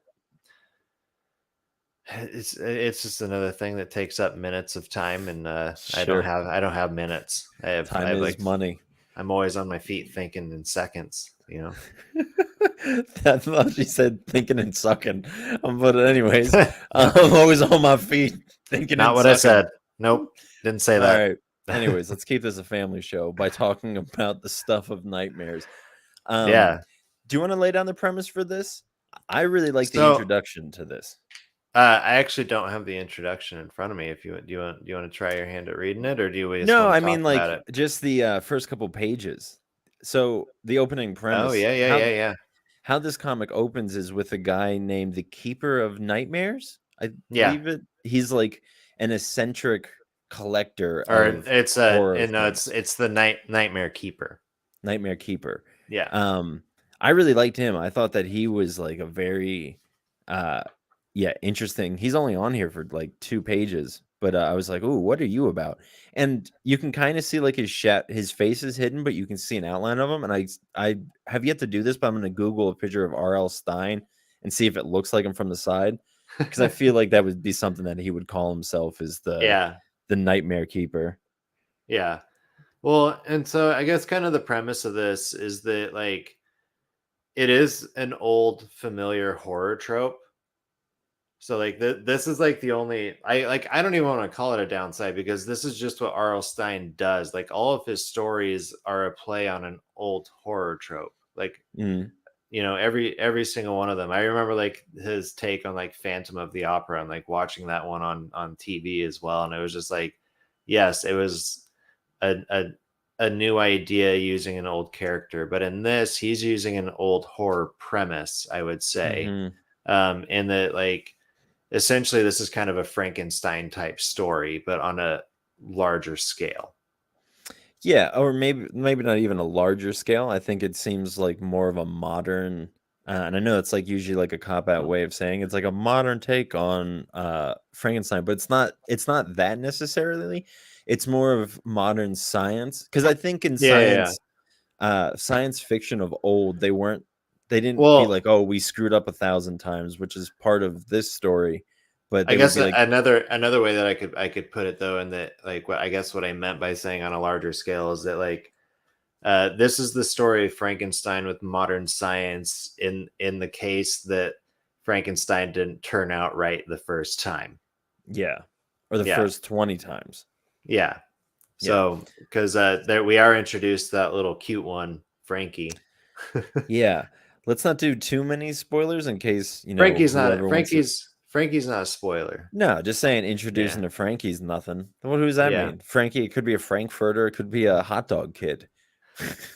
Speaker 1: it's just another thing that takes up minutes of time, and
Speaker 2: Sure.
Speaker 1: I don't have minutes. I
Speaker 2: Time
Speaker 1: have
Speaker 2: is
Speaker 1: like
Speaker 2: money.
Speaker 1: I'm always on my feet thinking in seconds.
Speaker 2: I thought she said thinking and sucking. But anyways, I'm always on my feet thinking
Speaker 1: Not
Speaker 2: and
Speaker 1: what I
Speaker 2: sucking.
Speaker 1: said. Nope, didn't say
Speaker 2: All
Speaker 1: that.
Speaker 2: right. Anyways, let's keep this a family show by talking about the stuff of nightmares. Um,
Speaker 1: Yeah.
Speaker 2: do you want to lay down the premise for this? I really like the
Speaker 1: So
Speaker 2: introduction to this.
Speaker 1: I actually don't have the introduction in front of me. If you do you want to try your hand at reading it, or do we just
Speaker 2: No,
Speaker 1: want
Speaker 2: I
Speaker 1: to talk
Speaker 2: mean
Speaker 1: about
Speaker 2: like
Speaker 1: it?
Speaker 2: just the first couple pages. So the opening
Speaker 1: Oh
Speaker 2: premise,
Speaker 1: yeah, yeah, yeah, yeah,
Speaker 2: how this comic opens is with a guy named the Keeper of Nightmares. I
Speaker 1: yeah.
Speaker 2: believe it. He's like an eccentric collector
Speaker 1: Or
Speaker 2: of
Speaker 1: it's
Speaker 2: horror
Speaker 1: no,
Speaker 2: things.
Speaker 1: it's the Nightmare Keeper.
Speaker 2: Nightmare Keeper.
Speaker 1: Yeah.
Speaker 2: I really liked him. I thought that he was like a very uh yeah, interesting. He's only on here for like 2 pages, but I was like, "Ooh, what are you about?" And you can kind of see like his face is hidden, but you can see an outline of him, and I have yet to do this, but I'm going to Google a picture of R.L. Stein and see if it looks like him from the side because I feel like that would be something that he would call himself as
Speaker 1: Yeah.
Speaker 2: the Nightmare Keeper.
Speaker 1: Yeah. Well, and so I guess kind of the premise of this is that like it is an old familiar horror trope. So like this is like the only I don't even want to call it a downside because this is just what R.L. Stein does. Like all of his stories are a play on an old horror trope. Like
Speaker 2: Mm,
Speaker 1: every single one of them. I remember like his take on like Phantom of the Opera and like watching that one on TV as well, and it was just like, yes, it was a new idea using an old character, but in this, he's using an old horror premise, I would say,
Speaker 2: mhm.
Speaker 1: in that like essentially this is kind of a Frankenstein type story, but on a larger scale.
Speaker 2: Yeah, or maybe not even a larger scale. I think it seems like more of a modern, and I know it's like usually like a cop out way of saying it's like a modern take on Frankenstein, but it's not that necessarily. It's more of modern science because I think in
Speaker 1: Yeah, yeah, yeah.
Speaker 2: science fiction of old they didn't be
Speaker 1: Well,
Speaker 2: like, oh, we screwed up 1,000 times, which is part of this story, but
Speaker 1: I
Speaker 2: they would
Speaker 1: guess
Speaker 2: be like,
Speaker 1: another way that I could put it though, in that like what I guess what I meant by saying on a larger scale is that like this is the story of Frankenstein with modern science in the case that Frankenstein didn't turn out right the first time.
Speaker 2: yeah, or the
Speaker 1: Yeah,
Speaker 2: first 20 times,
Speaker 1: yeah.
Speaker 2: yeah.
Speaker 1: So because there we are introduced to that little cute one, Frankie.
Speaker 2: Yeah. Let's not do too many spoilers in case,
Speaker 1: Frankie's not
Speaker 2: whoever wants to.
Speaker 1: Frankie's not a spoiler.
Speaker 2: No, just saying introducing
Speaker 1: Yeah,
Speaker 2: to Frankie's nothing. What does that
Speaker 1: yeah,
Speaker 2: mean? Frankie, it could be a Frankfurter, it could be a hot dog kid.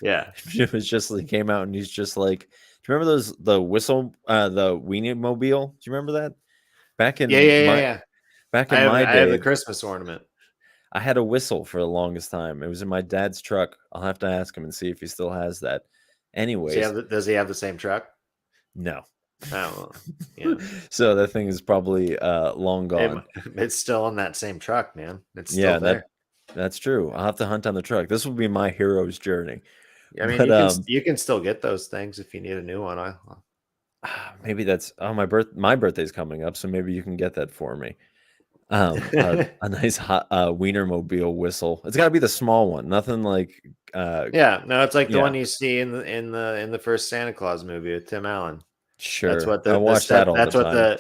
Speaker 1: yeah.
Speaker 2: It was just like came out and he's just like, you remember the Weenie Mobile? Do you remember that? Back
Speaker 1: Yeah,
Speaker 2: in
Speaker 1: yeah, yeah,
Speaker 2: my
Speaker 1: yeah.
Speaker 2: back
Speaker 1: I
Speaker 2: in
Speaker 1: have
Speaker 2: my
Speaker 1: I have the
Speaker 2: day,
Speaker 1: Christmas ornament.
Speaker 2: I had a whistle for the longest time. It was in my dad's truck. I'll have to ask him and see if he still has that. Anyways,
Speaker 1: Does he have the same truck?
Speaker 2: no.
Speaker 1: Oh, well, yeah.
Speaker 2: So that thing is probably long gone.
Speaker 1: It's still on that same truck, man. It's still
Speaker 2: Yeah,
Speaker 1: there.
Speaker 2: that's true. I'll have to hunt down the truck. This will be my hero's journey.
Speaker 1: I mean,
Speaker 2: But
Speaker 1: you can still get those things if you need a new one.
Speaker 2: maybe that's my birthday's coming up, so maybe you can get that for me. A nice hot Wienermobile whistle. It's got to be the small one. Nothing like
Speaker 1: Yeah, no, it's like the
Speaker 2: yeah,
Speaker 1: one you see in the first Santa Claus movie with Tim Allen. That's
Speaker 2: sure.
Speaker 1: what
Speaker 2: I
Speaker 1: the
Speaker 2: watch that
Speaker 1: step
Speaker 2: all the time.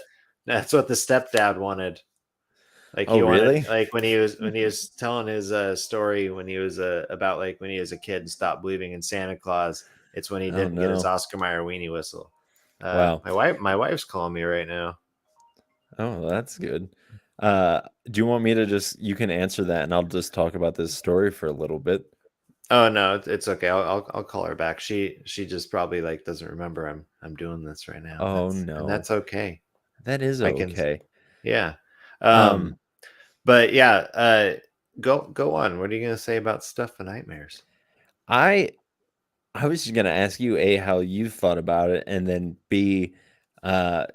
Speaker 1: that's what the stepdad wanted. Like
Speaker 2: Oh,
Speaker 1: he wanted,
Speaker 2: really?
Speaker 1: like when he was telling his story when he was about like when he was a kid and stopped believing in Santa Claus. It's when he
Speaker 2: Oh
Speaker 1: didn't get his
Speaker 2: no.
Speaker 1: Oscar Mayer weenie whistle.
Speaker 2: Wow.
Speaker 1: My wife's calling me right now.
Speaker 2: Oh, that's good. Do you want me to you can answer that and I'll just talk about this story for a little bit.
Speaker 1: Oh no, it's okay. I'll call her back. She just probably like doesn't remember I'm doing this right now.
Speaker 2: Oh no.
Speaker 1: That's okay.
Speaker 2: That is
Speaker 1: I can
Speaker 2: okay.
Speaker 1: yeah.
Speaker 2: Um
Speaker 1: But yeah, go on. What are you gonna say about stuff for nightmares?
Speaker 2: I I was just gonna ask you A, how you thought about it, and then B, uh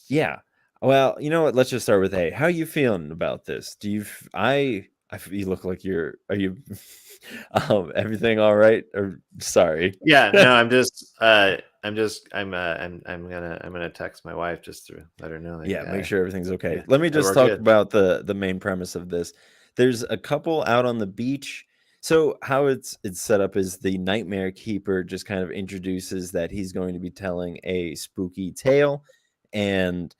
Speaker 2: yeah. Well, you know what? Let's just start with A. How are you feeling about this? Do you you look like are you everything all right? Or sorry.
Speaker 1: Yeah, no, I'm gonna text my wife just to let her know like
Speaker 2: Yeah, make sure everything's okay.
Speaker 1: yeah,
Speaker 2: Let me just
Speaker 1: we're
Speaker 2: talk
Speaker 1: good.
Speaker 2: about the main premise of this. There's a couple out on the beach. So how it's set up is the Nightmare Keeper just kind of introduces that he's going to be telling a spooky tale, and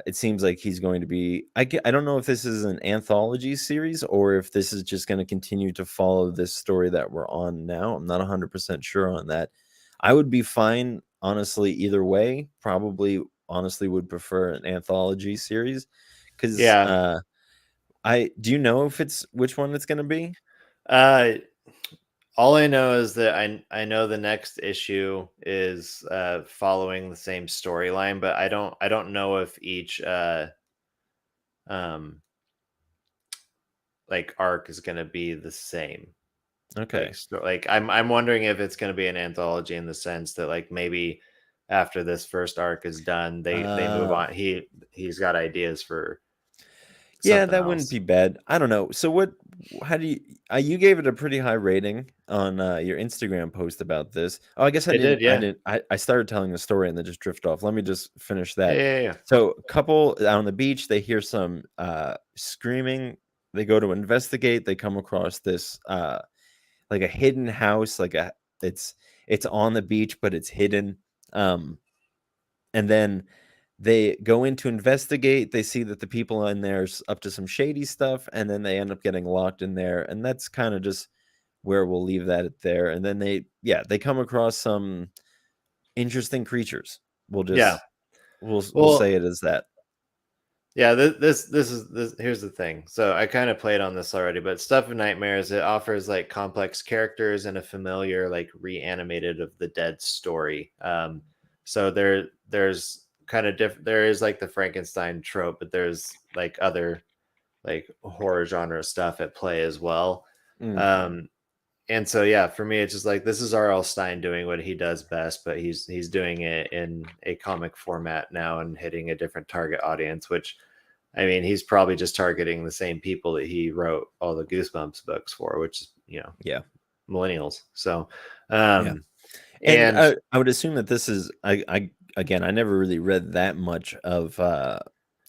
Speaker 2: it seems like he's going to be. I don't know if this is an anthology series or if this is just going to continue to follow this story that we're on now. I'm not 100% sure on that. I would be fine, honestly, either way. Probably honestly would prefer an anthology series because
Speaker 1: Yeah.
Speaker 2: I do you know if it's which one it's gonna be?
Speaker 1: Uh all I know is that I know the next issue is following the same storyline, but I don't know if each um like arc is gonna be the same.
Speaker 2: Okay.
Speaker 1: Like I'm wondering if it's gonna be an anthology in the sense that like maybe after this first arc is done, they move
Speaker 2: Uh,
Speaker 1: on. He's got ideas for
Speaker 2: yeah,
Speaker 1: something
Speaker 2: that wouldn't
Speaker 1: else.
Speaker 2: be bad. I don't know. So how do you gave it a pretty high rating on your Instagram post about this. Oh, I guess
Speaker 1: It did, yeah.
Speaker 2: I started telling the story and then just drift off. Let me just finish
Speaker 1: Yeah,
Speaker 2: that.
Speaker 1: yeah, yeah.
Speaker 2: So a couple out on the beach, they hear some screaming. They go to investigate. They come across this like a hidden house, it's it's on the beach, but it's hidden. Um, and then they go in to investigate. They see that the people in there's up to some shady stuff, and then they end up getting locked in there. And that's kind of just where we'll leave that there. And then they come across some interesting creatures. We'll
Speaker 1: Yeah.
Speaker 2: just we'll
Speaker 1: Well,
Speaker 2: say it as that.
Speaker 1: yeah, this here's the thing. So I kind of played on this already, but Stuff of Nightmares, it offers like complex characters and a familiar, like reanimated of the dead story. So there's kind of different there is like the Frankenstein trope, but there's like other like horror genre stuff at play as well.
Speaker 2: Mm,
Speaker 1: Um and so yeah, for me it's just like this is R.L. Stein doing what he does best, but he's doing it in a comic format now and hitting a different target audience, which I mean, he's probably just targeting the same people that he wrote all the Goosebumps books for, which is,
Speaker 2: yeah,
Speaker 1: millennials. So,
Speaker 2: yeah. And
Speaker 1: and
Speaker 2: I would assume that this is I again I never really read that much of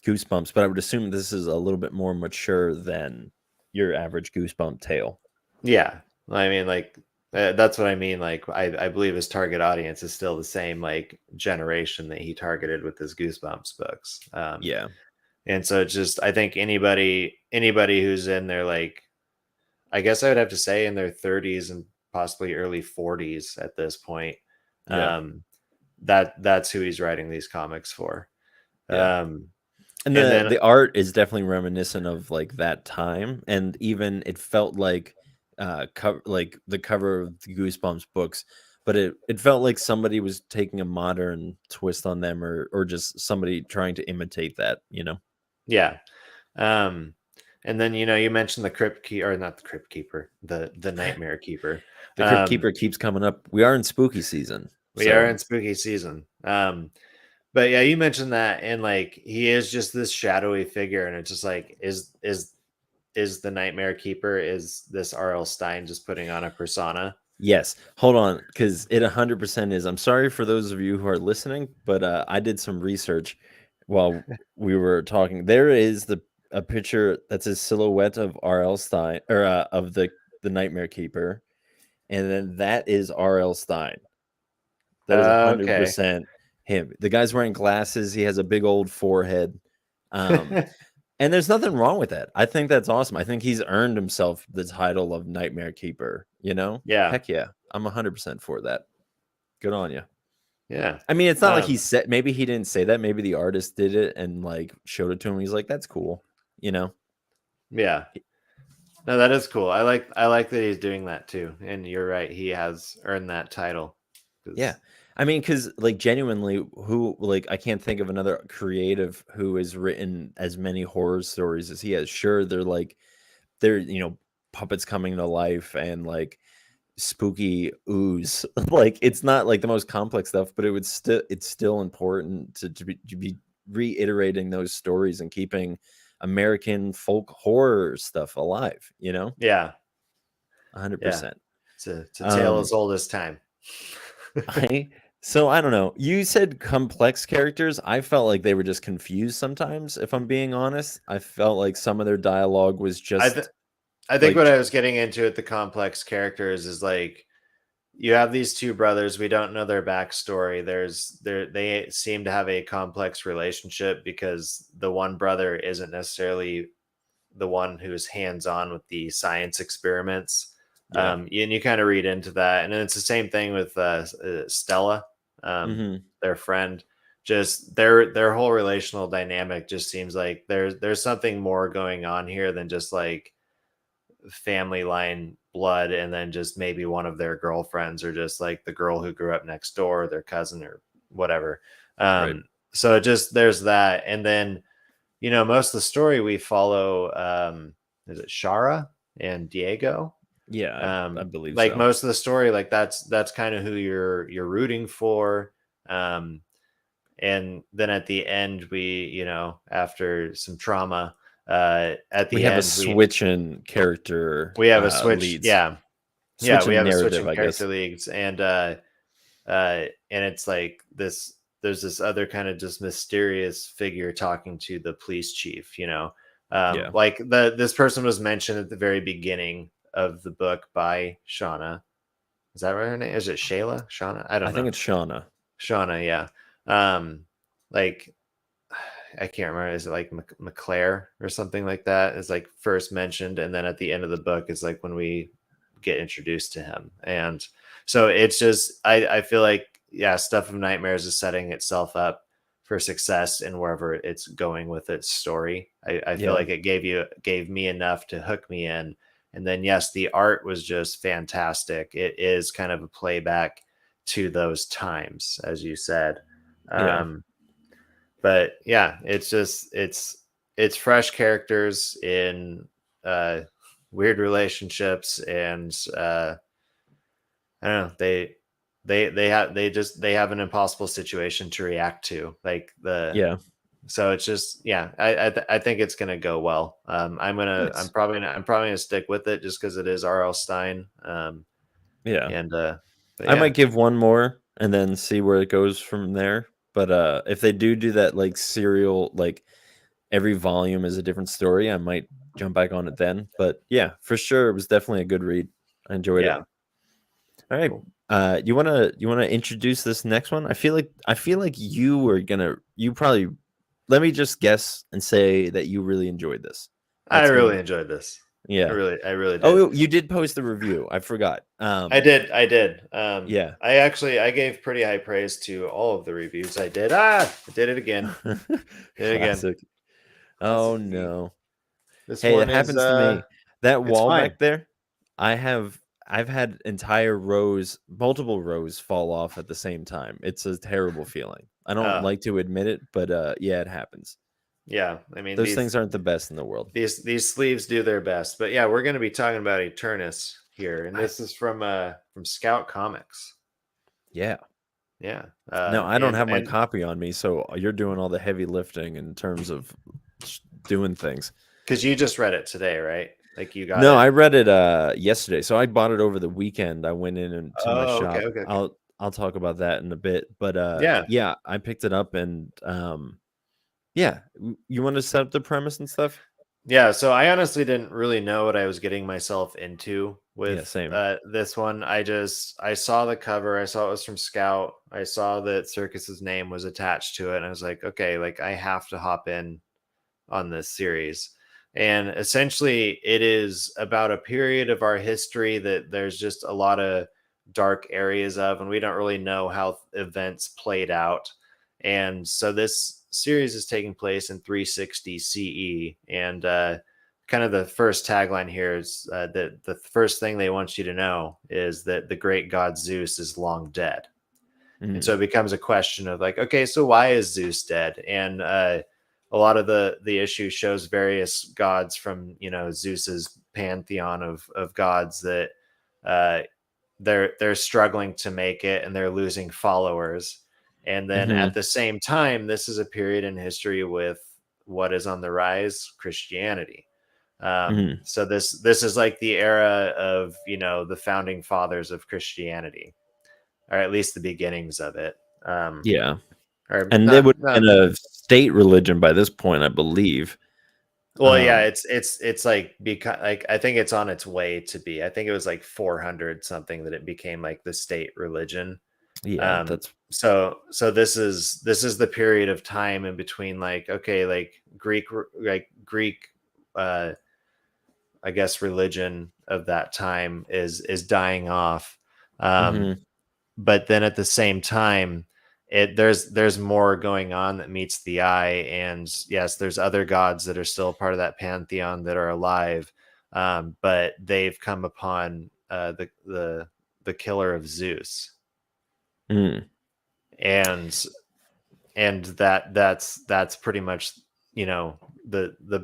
Speaker 2: Goosebumps, but I would assume this is a little bit more mature than your average Goosebump tale.
Speaker 1: yeah, I mean, like, that's what I mean. Like, I believe his target audience is still the same, like, generation that he targeted with his Goosebumps books.
Speaker 2: Yeah,
Speaker 1: And so it's just, I think anybody who's in their, like, I guess I would have to say in their 30s and possibly early 40s at this point,
Speaker 2: yeah,
Speaker 1: um, that's who he's writing these comics for.
Speaker 2: yeah.
Speaker 1: Um,
Speaker 2: And
Speaker 1: and then
Speaker 2: the art is definitely reminiscent of like that time, and even it felt like like the cover of the Goosebumps books but it felt like somebody was taking a modern twist on them, or just somebody trying to imitate that, you know.
Speaker 1: Yeah. And then you mentioned the Crypt Keeper, or not the Crypt Keeper, the Nightmare Keeper.
Speaker 2: The Crypt Keeper keeps coming up. We are in spooky season.
Speaker 1: We are in spooky season. But yeah, you mentioned that, and like he is just this shadowy figure, and it's just like, is the Nightmare Keeper, is this R.L. Stine just putting on a persona?
Speaker 2: Yes. Hold on, because it 100% is. I'm sorry for those of you who are listening, but I did some research while we were talking. There is a picture that's a silhouette of R.L. Stine, or of the Nightmare Keeper, and then that is R.L. Stine. That is
Speaker 1: Okay.
Speaker 2: 100% him. The guy's wearing glasses. He has a big old forehead. And there's nothing wrong with that. I think that's awesome. I think he's earned himself the title of Nightmare Keeper, you know?
Speaker 1: Yeah.
Speaker 2: Heck yeah. I'm 100% for that. Good on you.
Speaker 1: Yeah.
Speaker 2: I mean, it's not like he said, maybe he didn't say that. Maybe the artist did it and like showed it to him. He's like, that's cool, you know?
Speaker 1: Yeah. No, that is cool. I like that he's doing that too. And you're right, he has earned that title.
Speaker 2: Yeah. I mean, because like genuinely, who, like, I can't think of another creative who has written as many horror stories as he has. Sure, they're puppets coming to life and like spooky ooze. Like, it's not like the most complex stuff, but it's still important to be reiterating those stories and keeping American folk horror stuff alive, you know?
Speaker 1: Yeah.
Speaker 2: 100%.
Speaker 1: It's a tale as old as time.
Speaker 2: So I don't know. You said complex characters. I felt like they were just confused sometimes, if I'm being honest. I felt like some of their dialogue was just
Speaker 1: I think what I was getting into with the complex characters is like, you have these two brothers. We don't know their backstory. They seem to have a complex relationship because the one brother isn't necessarily the one who's hands-on with the science experiments.
Speaker 2: Yeah.
Speaker 1: And you kind of read into that, and it's the same thing with Stella, their friend. Just their whole relational dynamic just seems like there's something more going on here than just like family line blood, and then just maybe one of their girlfriends, or just like the girl who grew up next door, their cousin or whatever.
Speaker 2: Right.
Speaker 1: So just there's that, and then most of the story we follow, is it Shara and Diego?
Speaker 2: Yeah, I believe
Speaker 1: Like
Speaker 2: so.
Speaker 1: most of the story, like that's kind of who you're rooting for. And then at the end, we, after some trauma, at the
Speaker 2: We have
Speaker 1: end,
Speaker 2: a switch in character
Speaker 1: we have a switch.
Speaker 2: leads.
Speaker 1: Yeah.
Speaker 2: Switch
Speaker 1: We
Speaker 2: in
Speaker 1: have a switch in
Speaker 2: narrative, I guess.
Speaker 1: character leagues, and it's like this. There's this other kind of just mysterious figure talking to the police chief.
Speaker 2: Yeah.
Speaker 1: Like this person was mentioned at the very beginning of the book by Shauna. Is that right? Her name, is it Shayla? Shauna? I don't know.
Speaker 2: I think it's Shauna.
Speaker 1: Shauna, yeah. Like, I can't remember. Is it like McClare or something like that? Is like first mentioned, and then at the end of the book is like when we get introduced to him. And so it's just, I feel like, yeah, Stuff of Nightmares is setting itself up for success in wherever it's going with its story. I feel like it gave me enough to hook me in. And then yes, the art was just fantastic. It is kind of a playback to those times, as you said.
Speaker 2: Yeah.
Speaker 1: But yeah, it's just it's fresh characters in weird relationships, and I don't know, they have an impossible situation to react to, like so it's just, yeah, I think it's gonna go well.
Speaker 2: Nice.
Speaker 1: I'm probably gonna stick with it just because it is R.L. Stine.
Speaker 2: Yeah.
Speaker 1: And
Speaker 2: I might give one more and then see where it goes from there. But if they do that like serial, like every volume is a different story, I might jump back on it then. But yeah, for sure, it was definitely a good read. I enjoyed it. All right.
Speaker 1: Cool.
Speaker 2: You wanna introduce this next one? I feel like you probably, let me just guess and say that you really enjoyed this.
Speaker 1: I really enjoyed this.
Speaker 2: Yeah.
Speaker 1: I really did.
Speaker 2: Oh, you did post the review. I forgot.
Speaker 1: I did.
Speaker 2: Yeah.
Speaker 1: I gave pretty high praise to all of the reviews I did. I did it again. Did it again.
Speaker 2: Oh no.
Speaker 1: This
Speaker 2: Hey,
Speaker 1: one
Speaker 2: it happens to me. That
Speaker 1: it's
Speaker 2: wall
Speaker 1: fine.
Speaker 2: back there, I have I've had entire rows, multiple rows fall off at the same time. It's a terrible feeling. I don't like to admit it, but yeah, it happens.
Speaker 1: Yeah, I mean
Speaker 2: Those things aren't the best in the world.
Speaker 1: These sleeves do their best, but yeah, we're going to be talking about Eternus here, and this is from Scout Comics.
Speaker 2: Yeah.
Speaker 1: Yeah.
Speaker 2: No, I don't have my copy on me, so you're doing all the heavy lifting in terms of doing things.
Speaker 1: Because you just read it today, right? Like you got
Speaker 2: No,
Speaker 1: it.
Speaker 2: I read it yesterday. So I bought it over the weekend. I went in and to my shop.
Speaker 1: Okay.
Speaker 2: I'll talk about that in a bit. But
Speaker 1: yeah,
Speaker 2: I picked it up and yeah. You want to set up the premise and stuff?
Speaker 1: Yeah, so I honestly didn't really know what I was getting myself into with
Speaker 2: same.
Speaker 1: this one. I saw the cover, I saw it was from Scout, I saw that Circus's name was attached to it, and I was like, okay, like I have to hop in on this series. And essentially, it is about a period of our history that there's just a lot of dark areas of, and we don't really know how events played out. And so this series is taking place in 360 CE. And kind of the first tagline here is that the first thing they want you to know is that the great god Zeus is long dead. And so it becomes a question of like, okay, so why is Zeus dead? And a lot of the issue shows various gods from, you know, Zeus's pantheon of gods that they're struggling to make it and they're losing followers. And then at the same time, this is a period in history with what is on the rise, Christianity. So this is like the era of, you know, the founding fathers of Christianity, or at least the beginnings of it.
Speaker 2: Yeah.
Speaker 1: Or
Speaker 2: And they would have been a state religion by this point, I believe.
Speaker 1: Well, yeah, it's like, because like I think it's on its way to be. I think it was like 400 something that it became like the state religion.
Speaker 2: Yeah, that's
Speaker 1: so this is the period of time in between, like, okay, like Greek I guess religion of that time is dying off. But then at the same time, there's more going on that meets the eye. And yes, there's other gods that are still part of that pantheon that are alive, but they've come upon the killer of Zeus. And that's pretty much, you know, the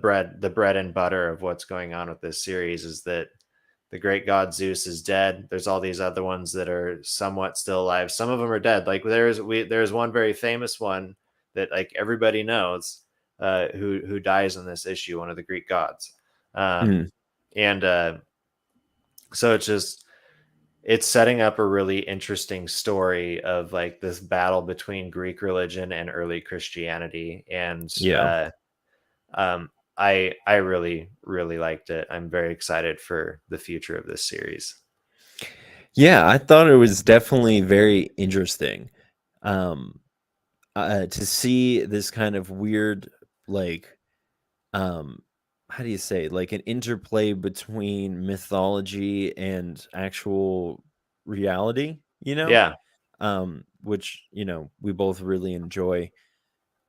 Speaker 1: bread and butter of what's going on with this series, is that the great god Zeus is dead. There's all these other ones that are somewhat still alive. Some of them are dead. Like there's one very famous one that like everybody knows, who dies in this issue, one of the Greek gods. And so it's setting up a really interesting story of like this battle between Greek religion and early Christianity. And I really, really liked it. I'm very excited for the future of this series.
Speaker 2: Yeah, I thought it was definitely very interesting to see this kind of weird, like, how do you say, like an interplay between mythology and actual reality, you know?
Speaker 1: Yeah.
Speaker 2: Which, you know, we both really enjoy.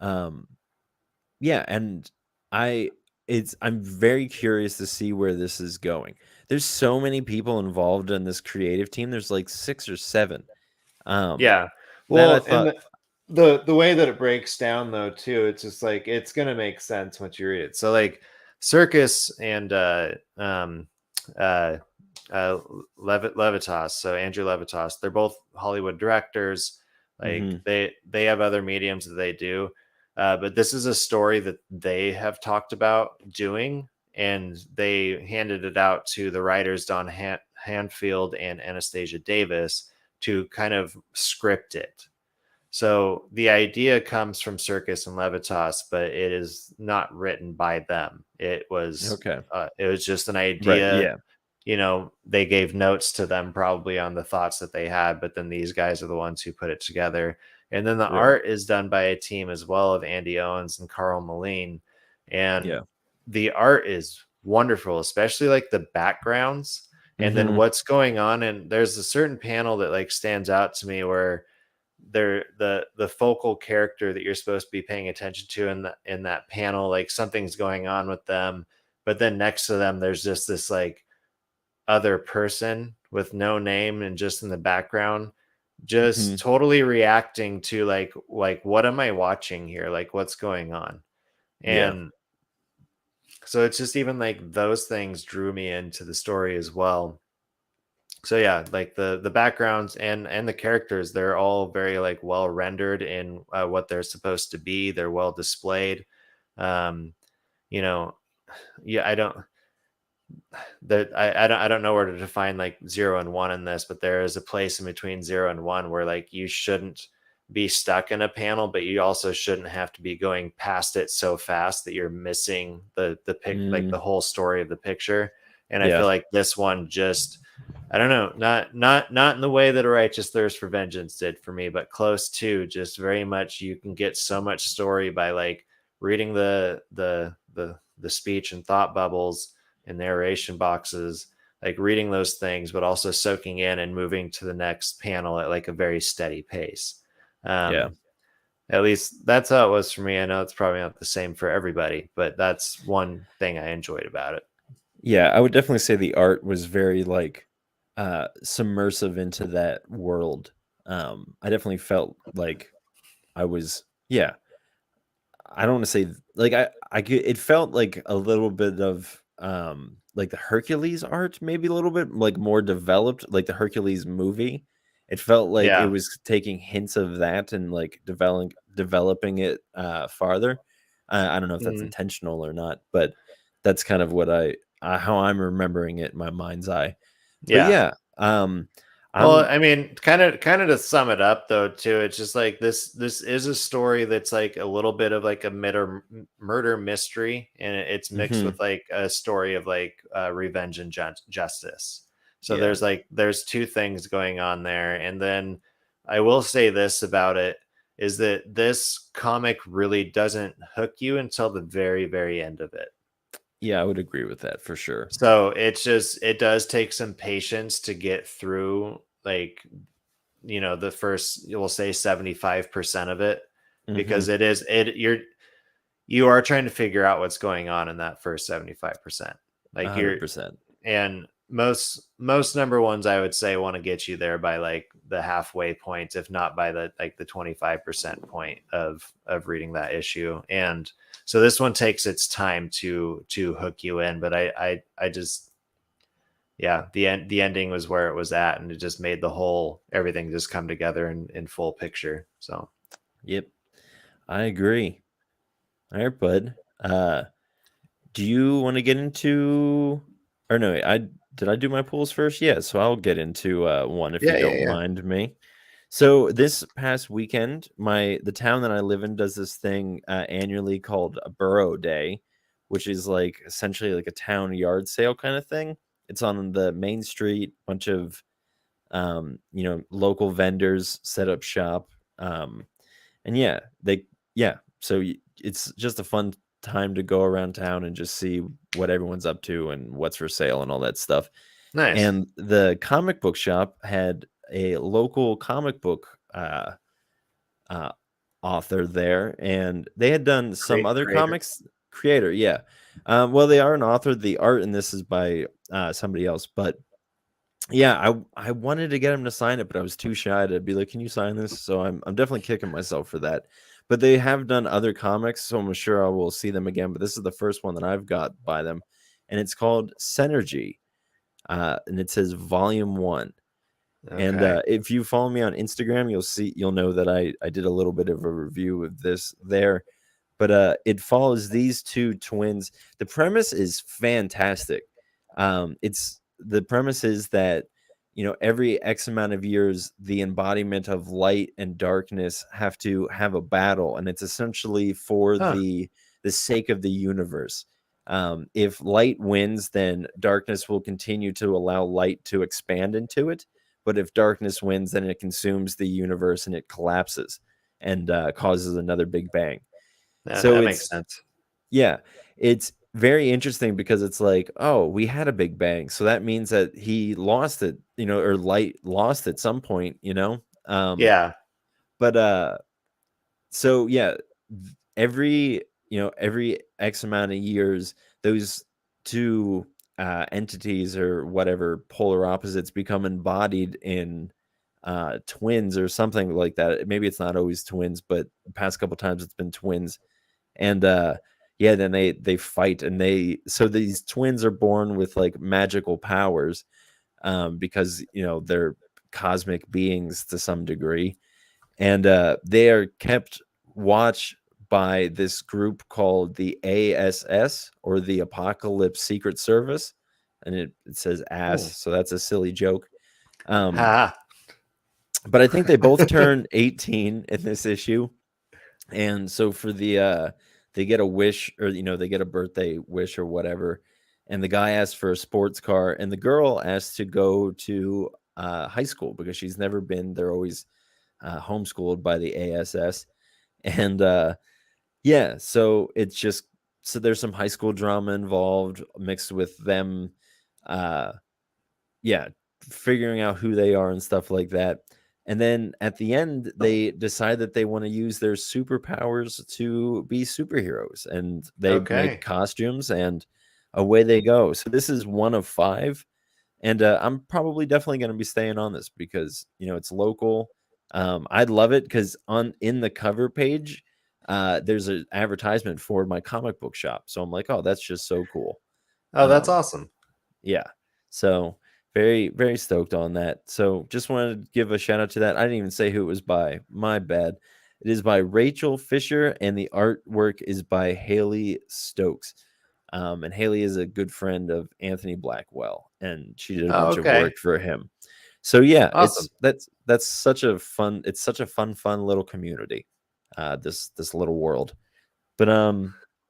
Speaker 2: Yeah, and I'm very curious to see where this is going. There's so many people involved in this creative team. There's like 6 or 7.
Speaker 1: Yeah.
Speaker 2: That I
Speaker 1: Well,
Speaker 2: thought,
Speaker 1: and the way that it breaks down though too, it's just like it's gonna make sense once you read it. So like Circus and uh Levitas, so Andrew Levitas, they're both Hollywood directors. Like they have other mediums that they do. But this is a story that they have talked about doing, and they handed it out to the writers Don Hanfield and Anastasia Davis to kind of script it. So the idea comes from Circus and Levitas, but it is not written by them. It was
Speaker 2: okay.
Speaker 1: It was just an idea.
Speaker 2: Right, yeah.
Speaker 1: You know, they gave notes to them probably on the thoughts that they had, but then these guys are the ones who put it together. And then the art is done by a team as well of Andy Owens and Carl Moline. And the art is wonderful, especially like the backgrounds and then what's going on. And there's a certain panel that like stands out to me where they're the focal character that you're supposed to be paying attention to in that panel, like something's going on with them, but then next to them there's just this like other person with no name and just in the background,
Speaker 2: Mhm.
Speaker 1: just totally reacting to like what am I watching here? Like what's going on?
Speaker 2: Yeah.
Speaker 1: And so it's just even like those things drew me into the story as well. So yeah, like the backgrounds and the characters, they're all very like well rendered in what they're supposed to be. They're well displayed. Um, you know, yeah, I don't know where to define like 0 and 1 in this, but there is a place in between 0 and 1 where like you shouldn't be stuck in a panel, but you also shouldn't have to be going past it so fast that you're missing the pic like
Speaker 2: Mm,
Speaker 1: the whole story of the picture. And I
Speaker 2: yeah.
Speaker 1: feel like this one just, I don't know, not in the way that A Righteous Thirst for Vengeance did for me, but close to. Just very much you can get so much story by like reading the speech and thought bubbles and narration boxes, like reading those things, but also soaking in and moving to the next panel at like a very steady pace.
Speaker 2: Yeah.
Speaker 1: At least that's how it was for me. I know it's probably not the same for everybody, but that's one thing I enjoyed about it.
Speaker 2: Yeah, I would definitely say the art was very like submersive into that world. I definitely felt like I was, yeah, I don't want to say like it felt like a little bit of like the Hercules art, maybe a little bit like more developed, like the Hercules movie. It felt like it
Speaker 1: Yeah.
Speaker 2: was taking hints of that and like developing it farther. I don't know if that's
Speaker 1: Mhm.
Speaker 2: intentional or not, but that's kind of what how I'm remembering it in my mind's eye. But
Speaker 1: Yeah.
Speaker 2: yeah,
Speaker 1: Well,
Speaker 2: I'm
Speaker 1: I mean, kind of to sum it up though, too, it's just like this is a story that's like a little bit of like a murder mystery, and it's mixed
Speaker 2: mhm,
Speaker 1: with like a story of like revenge and justice. So
Speaker 2: yeah.
Speaker 1: there's two things going on there, and then I will say this about it is that this comic really doesn't hook you until the very end of it.
Speaker 2: Yeah, I would agree with that for sure.
Speaker 1: So it's just it does take some patience to get through like the first, we'll say 75% of it, because
Speaker 2: Mhm.
Speaker 1: it is it you are trying to figure out what's going on in that first 75%. Like you're
Speaker 2: 100%.
Speaker 1: and most number ones I would say want to get you there by like the halfway point, if not by the like the 25% point of reading that issue. And so this one takes its time to hook you in, but I just, yeah, the ending was where it was at, and it just made the whole everything just come together in full picture. So
Speaker 2: Yep, I agree. All right, bud. Do you want to get into? Or no, I did I do my pools first? Yeah, so I'll get into one if you
Speaker 1: yeah,
Speaker 2: don't
Speaker 1: yeah,
Speaker 2: mind me. So this past weekend, the town that I live in does this thing annually called a Borough Day, which is like essentially like a town yard sale kind of thing. It's on the main street, bunch of local vendors set up shop. And yeah, so it's just a fun time to go around town and just see what everyone's up to and what's for sale and all that stuff.
Speaker 1: nice,
Speaker 2: And the comic book shop had a local comic book uh, author there, and they had done some other
Speaker 1: creator,
Speaker 2: comics creator. Yeah, well, they are an author. The art in this is by somebody else, but yeah, I wanted to get him to sign it, but I was too shy to be like, "Can you sign this?" So I'm definitely kicking myself for that. But they have done other comics, so I'm sure I will see them again. But this is the first one that I've got by them, and it's called Cenergy, and it says Volume One. And
Speaker 1: okay,
Speaker 2: if you follow me on Instagram, you'll know that I did a little bit of a review of this there. But it follows these two twins. The premise is fantastic. It's the premise is that every X amount of years, the embodiment of light and darkness have to have a battle, and it's essentially for
Speaker 1: huh,
Speaker 2: the sake of the universe. If light wins, then darkness will continue to allow light to expand into it. But if darkness wins, then it consumes the universe and it collapses and causes another big bang.
Speaker 1: yeah,
Speaker 2: So
Speaker 1: that makes
Speaker 2: it's
Speaker 1: sense.
Speaker 2: yeah, it's very interesting because it's like, oh, we had a big bang, so that means that he lost it, or light lost at some point,
Speaker 1: Yeah,
Speaker 2: but so yeah, every every X amount of years, those two entities or whatever polar opposites become embodied in twins or something like that. Maybe it's not always twins, but the past couple times it's been twins. And yeah, then they fight, and so these twins are born with like magical powers, because they're cosmic beings to some degree, and they are kept watch by this group called the ASS, or the Apocalypse Secret Service, and it says ass, so that's a silly joke. But I think they both turn 18 in this issue, and so for the they get a wish, or they get a birthday wish or whatever, and the guy asks for a sports car, and the girl asks to go to high school because she's never been. They're always homeschooled by the ASS, and yeah, so it's just, so there's some high school drama involved mixed with them yeah, figuring out who they are and stuff like that. And then at the end, they decide that they want to use their superpowers to be superheroes, and they make costumes, and away they go. So this is one of 5, and I'm probably definitely going to be staying on this because it's local. I'd love it because in the cover page, there's an advertisement for my comic book shop. So I'm like, oh, that's just so cool.
Speaker 1: Oh, that's awesome.
Speaker 2: Yeah. So very, very stoked on that. So just wanted to give a shout out to that. I didn't even say who it was by. My bad. It is by Rachel Fisher, and the artwork is by Haley Stokes. And Haley is a good friend of Anthony Blackwell, and she did a bunch of work for him. So yeah, awesome. That's such a fun. It's such a fun little community. This little world. But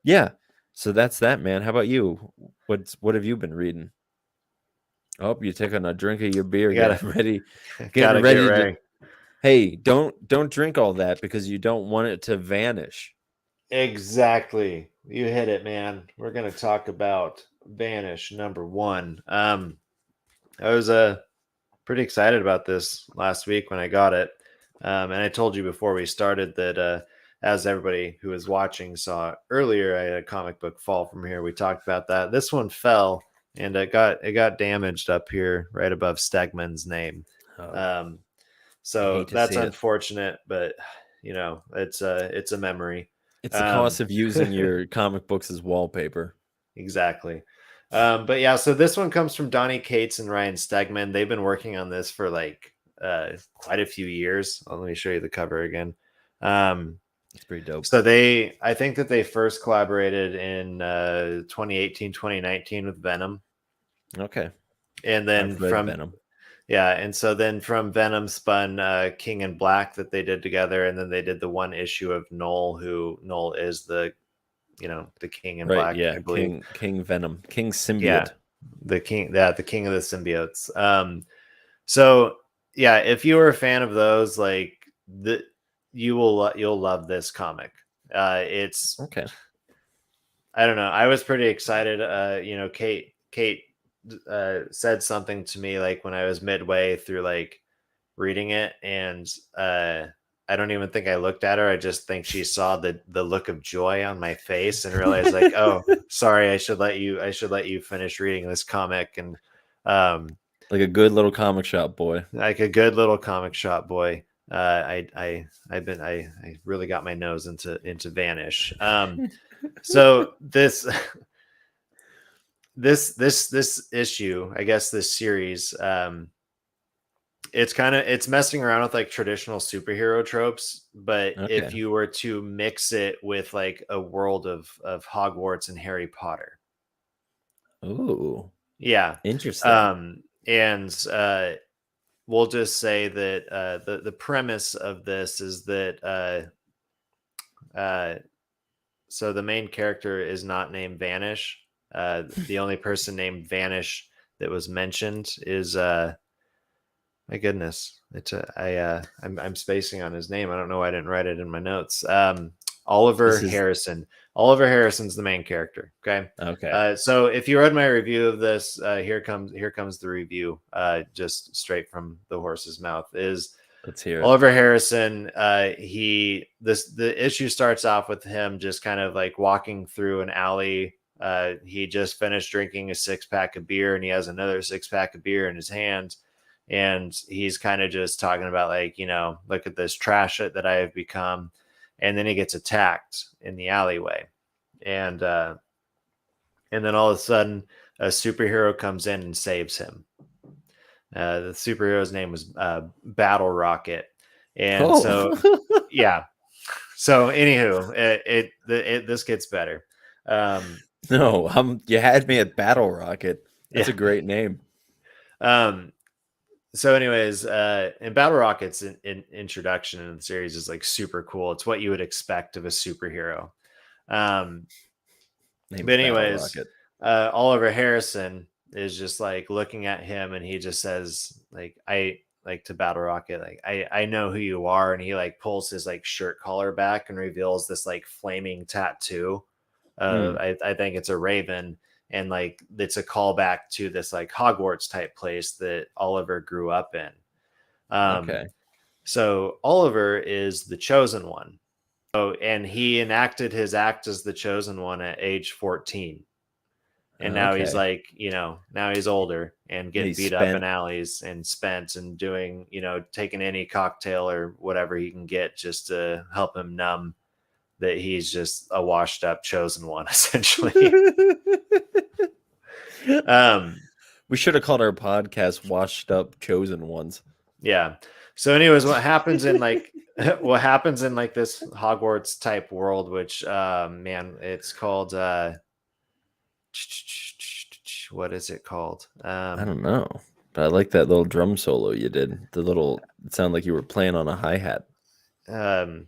Speaker 2: yeah. So that's that, man. How about you? What have you been reading? Oh, you're taking a drink of your beer, getting ready. Hey, don't drink all that because you don't want it to vanish.
Speaker 1: Exactly. You hit it, man. We're gonna talk about Vanish #1. I was pretty excited about this last week when I got it. And I told you before we started that as everybody who was watching saw earlier, I had a comic book fall from here. We talked about that. This one fell, and it got damaged up here right above Stegman's name. So that's unfortunate, but it's a memory.
Speaker 2: It's the cost of using your comic books as wallpaper.
Speaker 1: Exactly. But yeah, so this one comes from Donnie Cates and Ryan Stegman. They've been working on this for like quite a few years. Let me show you the cover again.
Speaker 2: It's pretty dope.
Speaker 1: So I think that they first collaborated in 2018, 2019 with Venom.
Speaker 2: Okay.
Speaker 1: And then from
Speaker 2: Venom.
Speaker 1: Yeah, and so then from Venom spun King and Black that they did together, and then they did the one issue of Null, who Null is the King in Black,
Speaker 2: yeah,
Speaker 1: I believe.
Speaker 2: King Venom, King symbiote.
Speaker 1: Yeah, the king of the symbiotes. So yeah, if you were a fan of those, like you'll love this comic. It's
Speaker 2: okay.
Speaker 1: I don't know. I was pretty excited. Kate said something to me like when I was midway through like reading it, and I don't even think I looked at her. I just think she saw the look of joy on my face and realized like, oh, sorry, I should let you finish reading this comic. And
Speaker 2: like a good little comic shop boy.
Speaker 1: I really got my nose into Vanish. So this issue, I guess this series, it's messing around with like traditional superhero tropes, but if you were to mix it with like a world of Hogwarts and Harry Potter.
Speaker 2: Ooh.
Speaker 1: Yeah.
Speaker 2: Interesting.
Speaker 1: And we'll just say that the premise of this is that so the main character is not named Vanish. The only person named Vanish that was mentioned is my goodness, I'm spacing on his name. I don't know why I didn't write it in my notes. Oliver Harrison. Oliver Harrison's the main character. Okay. So if you read my review of this, here comes the review. Just straight from the horse's mouth.
Speaker 2: Let's hear it.
Speaker 1: Oliver Harrison. The issue starts off with him just kind of like walking through an alley he just finished drinking a 6-pack of beer, and he has another 6-pack of beer in his hand, and he's kind of just talking about like, look at this trash that I have become. And then he gets attacked in the alleyway, and then all of a sudden a superhero comes in and saves him. The superhero's name was Battle Rocket. And so yeah, so anywho, this gets better.
Speaker 2: No, you had me at Battle Rocket. That's a great name.
Speaker 1: So anyways, and Battle Rocket's introduction in the series is like super cool. It's what you would expect of a superhero. But anyways, Oliver Harrison is just like looking at him, and he just says like, to Battle Rocket, like, I know who you are. And he like pulls his like shirt collar back and reveals this like flaming tattoo. I think it's a raven. And like, it's a callback to this like Hogwarts type place that Oliver grew up in. Okay. So Oliver is the chosen one. Oh, and he enacted his act as the chosen one at age 14. And now he's like, now he's older and getting beat up in alleys and spent and doing, taking any cocktail or whatever he can get just to help him numb that he's just a washed up chosen one, essentially.
Speaker 2: We should have called our podcast Washed Up Chosen Ones.
Speaker 1: Yeah. So anyways, what happens in like this Hogwarts type world, which it's called what is it called?
Speaker 2: I don't know, but I like that little drum solo you did. It sounded like you were playing on a hi-hat.
Speaker 1: And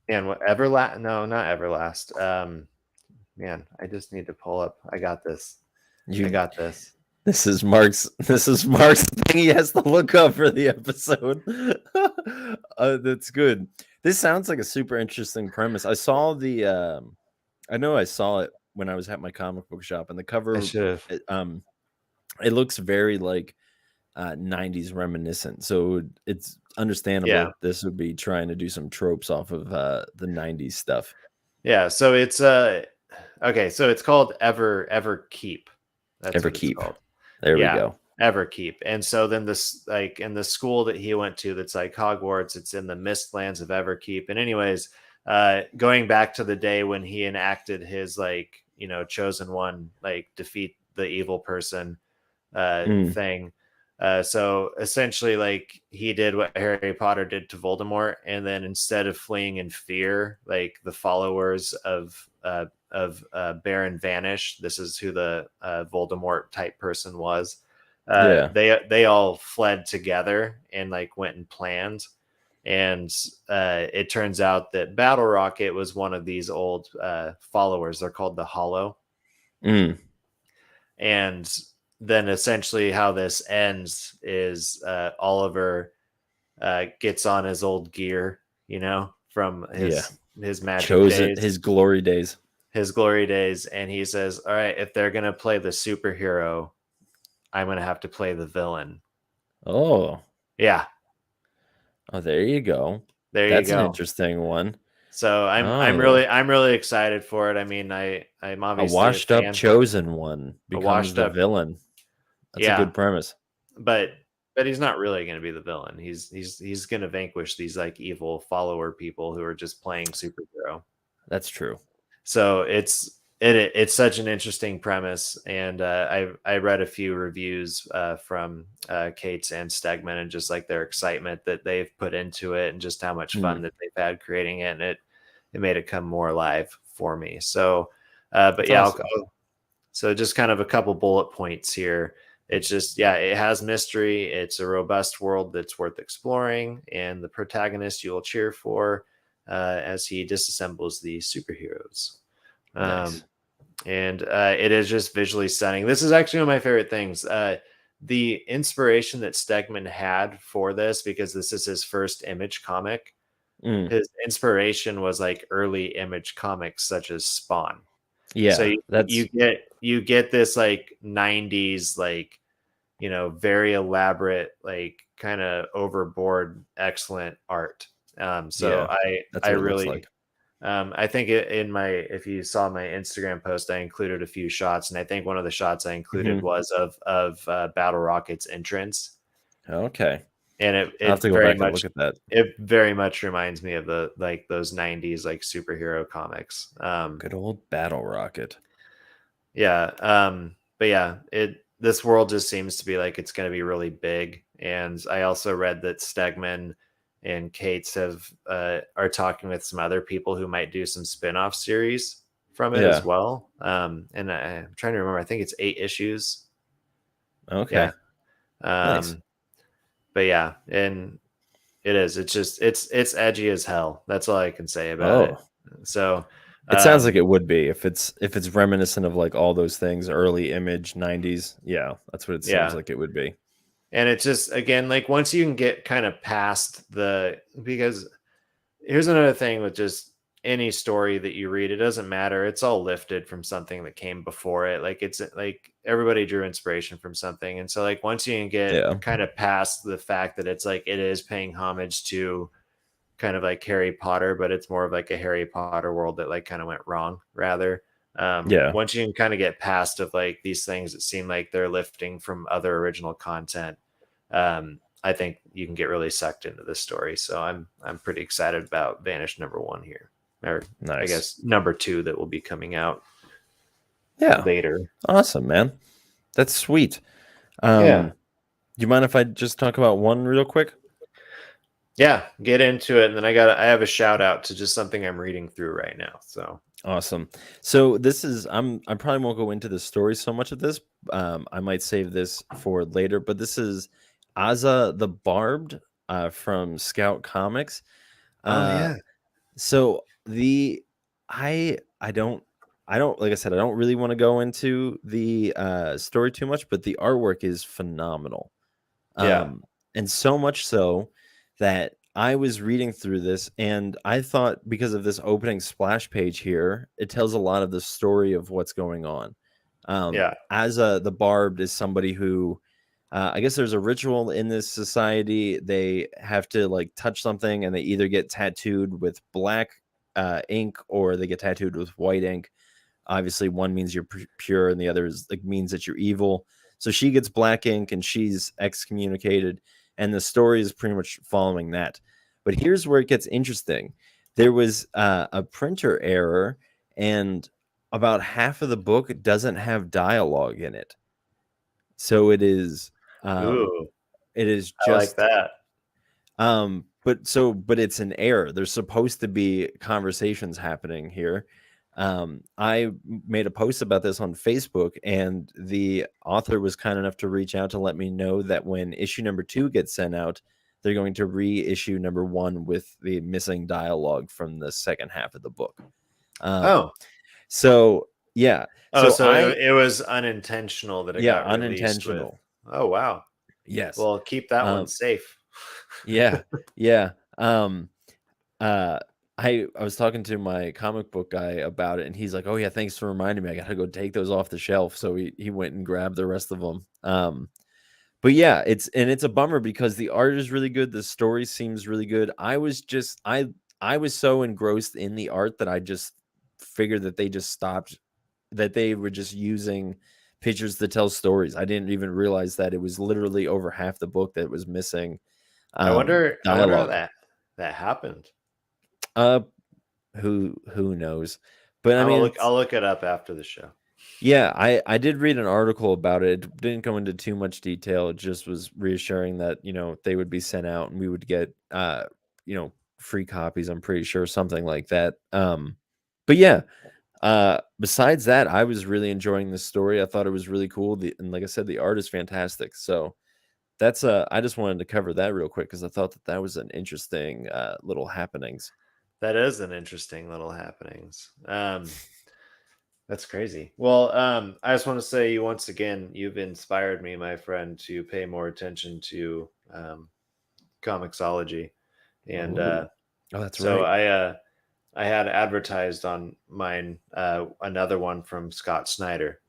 Speaker 1: what Everlast? No, not Everlast. Man, I just need to pull up. I got this. I got this.
Speaker 2: This is Mark's thing he has to look up for the episode. That's good. This sounds like a super interesting premise. I saw I saw it when I was at my comic book shop, and the cover, it looks very like 90s reminiscent. So it's understandable this would be trying to do some tropes off of the 90s stuff.
Speaker 1: Yeah. So it's okay. So it's called Everkeep. That's
Speaker 2: Everkeep. There we go.
Speaker 1: Everkeep. And so then this, like, in the school that he went to, that's like Hogwarts, it's in the Mistlands of Everkeep. And anyways, going back to the day when he enacted his like, chosen one, like defeat the evil person thing. So essentially, like, he did what Harry Potter did to Voldemort, and then instead of fleeing in fear, like the followers of Baron Vanish, this is who the Voldemort type person was. They all fled together and like went and planned. And it turns out that Battle Rocket was one of these old followers. They're called the Hollow. And then essentially how this ends is Oliver gets on his old gear, from his magic days.
Speaker 2: His glory days.
Speaker 1: And he says, all right, if they're going to play the superhero, I'm going to have to play the villain.
Speaker 2: Oh.
Speaker 1: Yeah.
Speaker 2: Oh, there you go. That's an interesting one.
Speaker 1: So I'm really excited for it. I mean, I'm obviously
Speaker 2: a washed up chosen one becomes the villain. That's a good premise.
Speaker 1: But he's not really going to be the villain. He's going to vanquish these like evil follower people who are just playing superhero.
Speaker 2: That's true.
Speaker 1: So it's such an interesting premise, and I read a few reviews from Cates and Stegman, and just like their excitement that they've put into it, and just how much fun that they've had creating it, and it made it come more alive for me. So, but yeah, awesome. So just kind of a couple bullet points here. It's just, it has mystery. It's a robust world that's worth exploring, and the protagonist you will cheer for as he disassembles the superheroes. Nice. And it is just visually stunning. This is actually one of my favorite things. The inspiration that Stegman had for this, because this is his first Image comic, his inspiration was like early Image comics such as Spawn.
Speaker 2: Yeah,
Speaker 1: so you get this like 90s, like, very elaborate, like kind of overboard, excellent art. So I really like. I think if you saw my Instagram post, I included a few shots, and I think one of the shots I included was of Battle Rocket's entrance,
Speaker 2: Okay.
Speaker 1: and
Speaker 2: I'll have to go back and look at that.
Speaker 1: it very much reminds me of the like those 90s like superhero comics.
Speaker 2: Good old Battle Rocket.
Speaker 1: Yeah. But yeah, this world just seems to be like it's going to be really big. And I also read that Stegman and Cates are talking with some other people who might do some spin-off series from it as well. And I'm trying to remember. I think it's 8 issues.
Speaker 2: Okay.
Speaker 1: Yeah.
Speaker 2: Nice.
Speaker 1: But yeah, and it's edgy as hell. That's all I can say about it. So
Speaker 2: it sounds like it would be if it's reminiscent of like all those things, early Image 90s. Yeah, that's what it seems like it would be.
Speaker 1: And it's just, again, like once you can get kind of past because here's another thing with just any story that you read, it doesn't matter. It's all lifted from something that came before it. Like it's like everybody drew inspiration from something. And so like once you can get kind of past the fact that it's like it is paying homage to kind of like Harry Potter, but it's more of like a Harry Potter world that like kind of went wrong rather. Once you can kind of get past of like these things that seem like they're lifting from other original content, I think you can get really sucked into this story. So I'm pretty excited about Vanish #1 here, or nice. I guess #2 that will be coming out later.
Speaker 2: Awesome, man. That's sweet. Do you mind if I just talk about one real quick?
Speaker 1: Yeah, get into it, and then I have a shout out to just something I'm reading through right now. So
Speaker 2: awesome. So this is I probably won't go into the story so much of this. I might save this for later, but this is Azza the Barbed from Scout Comics. So I don't like I said, I don't really want to go into the story too much, but the artwork is phenomenal. And so much so that I was reading through this and I thought, because of this opening splash page here, it tells a lot of the story of what's going on. Azza the Barbed is somebody who I guess there's a ritual in this society. They have to like touch something and they either get tattooed with black ink or they get tattooed with white ink. Obviously one means you're pure and the other is like means that you're evil. So she gets black ink and she's excommunicated, and the story is pretty much following that. But here's where it gets interesting. There was a printer error, and about half of the book doesn't have dialogue in it. So it is just
Speaker 1: I like that.
Speaker 2: But it's an error. There's supposed to be conversations happening here. I made a post about this on Facebook, and the author was kind enough to reach out to let me know that when issue #2 gets sent out, they're going to reissue #1 with the missing dialogue from the second half of the book. So yeah.
Speaker 1: So it was unintentional that it got released
Speaker 2: unintentional.
Speaker 1: Oh wow.
Speaker 2: Yes.
Speaker 1: Well, keep that one safe.
Speaker 2: Yeah. I was talking to my comic book guy about it, and he's like, "Oh yeah, thanks for reminding me. I got to go take those off the shelf." So he went and grabbed the rest of them. But yeah, it's a bummer because the art is really good. The story seems really good. I was so engrossed in the art that I just figured that they just stopped, that they were just using pictures to tell stories. I didn't even realize that it was literally over half the book that was missing.
Speaker 1: I wonder how that happened.
Speaker 2: Who knows? But
Speaker 1: I'll look it up after the show.
Speaker 2: Yeah, I did read an article about it. It didn't go into too much detail. It just was reassuring that, they would be sent out and we would get free copies, I'm pretty sure, something like that. But yeah, besides that, I was really enjoying this story. I thought it was really cool. And like I said, the art is fantastic. So that's I just wanted to cover that real quick because I thought that was an interesting little happenings.
Speaker 1: That is an interesting little happenings. That's crazy. Well, I just want to say once again, you've inspired me, my friend, to pay more attention to comicsology. And
Speaker 2: that's
Speaker 1: so
Speaker 2: right.
Speaker 1: I had advertised on mine another one from Scott Snyder,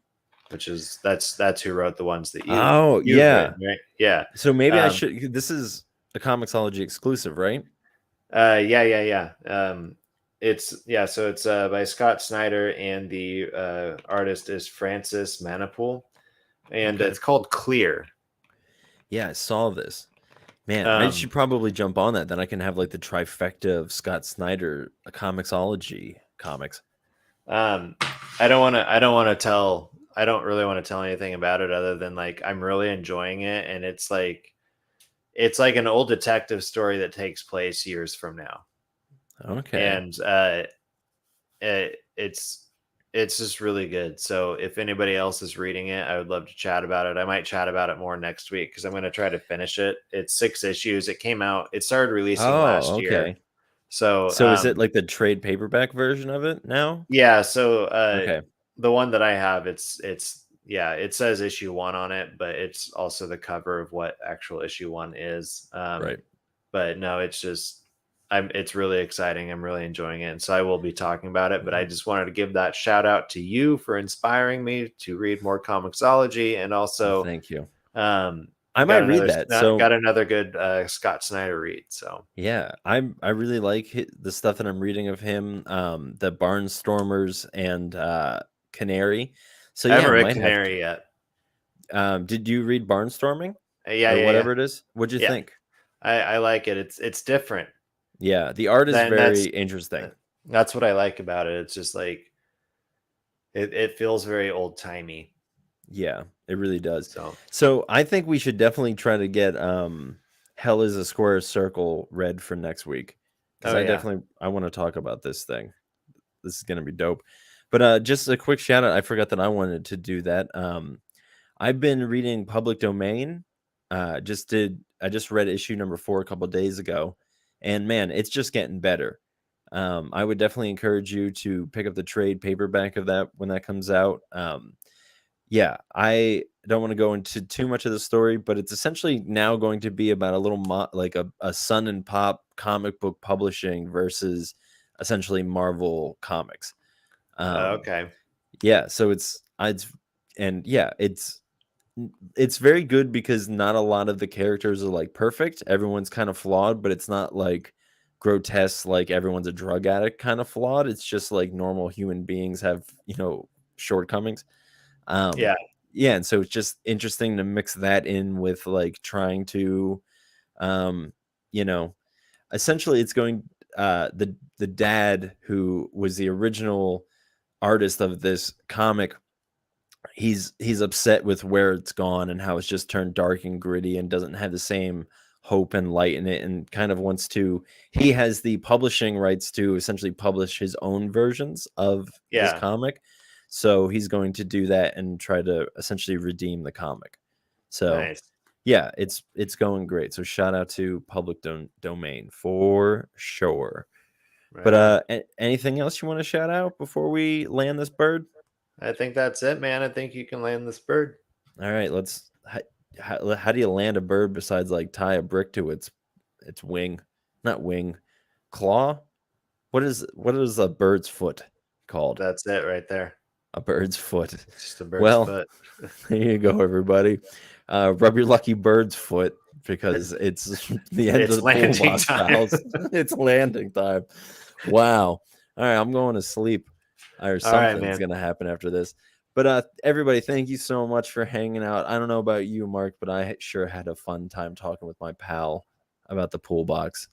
Speaker 1: which is that's who wrote the ones that you've written, right? Yeah.
Speaker 2: So maybe I should. This is a comicsology exclusive, right?
Speaker 1: Yeah. So it's by Scott Snyder, and the artist is Francis Manipool, and it's called Clear.
Speaker 2: Yeah, I saw this. Man, I should probably jump on that. Then I can have like the trifecta of Scott Snyder comicsology comics.
Speaker 1: I don't really want to tell anything about it other than like I'm really enjoying it, and it's like an old detective story that takes place years from now.
Speaker 2: Okay.
Speaker 1: And it's just really good. So if anybody else is reading it, I would love to chat about it. I might chat about it more next week because I'm going to try to finish it. It's 6 issues. It started releasing last year. So
Speaker 2: is it like the trade paperback version of it now?
Speaker 1: Yeah. So the one that I have, it says issue 1 on it, but it's also the cover of what actual issue 1 is.
Speaker 2: Right.
Speaker 1: But no, it's really exciting. I'm really enjoying it. And so I will be talking about it, but I just wanted to give that shout out to you for inspiring me to read more comicsology. And also,
Speaker 2: thank you.
Speaker 1: I
Speaker 2: might read that. So
Speaker 1: got another good Scott Snyder read. So
Speaker 2: yeah, I really like the stuff that I'm reading of him. The Barnstormers and Canary. So
Speaker 1: I haven't
Speaker 2: yeah,
Speaker 1: read Canary yet.
Speaker 2: Did you read Barnstorming?
Speaker 1: Yeah,
Speaker 2: whatever it is. What'd you think?
Speaker 1: I like it. It's different.
Speaker 2: Yeah, the art is very interesting.
Speaker 1: That's what I like about it. It's just like it feels very old timey.
Speaker 2: Yeah, it really does. So I think we should definitely try to get Hell is a Square Circle read for next week, because I want to talk about this thing. This is gonna be dope. But just a quick shout out. I forgot that I wanted to do that. I've been reading Public Domain. I just read issue number 4 a couple days ago, and man, it's just getting better. I would definitely encourage you to pick up the trade paperback of that when that comes out. Yeah, I don't want to go into too much of the story, but it's essentially now going to be about a little like a Sun and Pop comic book publishing versus essentially Marvel Comics.
Speaker 1: Okay.
Speaker 2: Yeah, so it's very good because not a lot of the characters are like perfect. Everyone's kind of flawed, but it's not like grotesque, like everyone's a drug addict kind of flawed. It's just like normal human beings have, shortcomings. And so it's just interesting to mix that in with like trying to essentially it's going the dad who was the original artist of this comic, he's upset with where it's gone and how it's just turned dark and gritty and doesn't have the same hope and light in it, and kind of he has the publishing rights to essentially publish his own versions of this comic. So he's going to do that and try to essentially redeem the comic. So
Speaker 1: nice.
Speaker 2: Yeah, it's going great. So shout out to Public Domain for sure. Right. But anything else you want to shout out before we land this bird?
Speaker 1: I think that's it, man. I think you can land this bird.
Speaker 2: All right, let's. How do you land a bird besides like tie a brick to its wing? Not wing, claw. What is a bird's foot called?
Speaker 1: That's it right there.
Speaker 2: A bird's foot.
Speaker 1: It's just a bird's foot.
Speaker 2: There you go, everybody. Rub your lucky bird's foot because it's the end of the pullboxpals. It's landing time. Wow. All right, I'm going to sleep. Or something's going to happen after this. But everybody, thank you so much for hanging out. I don't know about you, Mark, but I sure had a fun time talking with my pal about the pool box.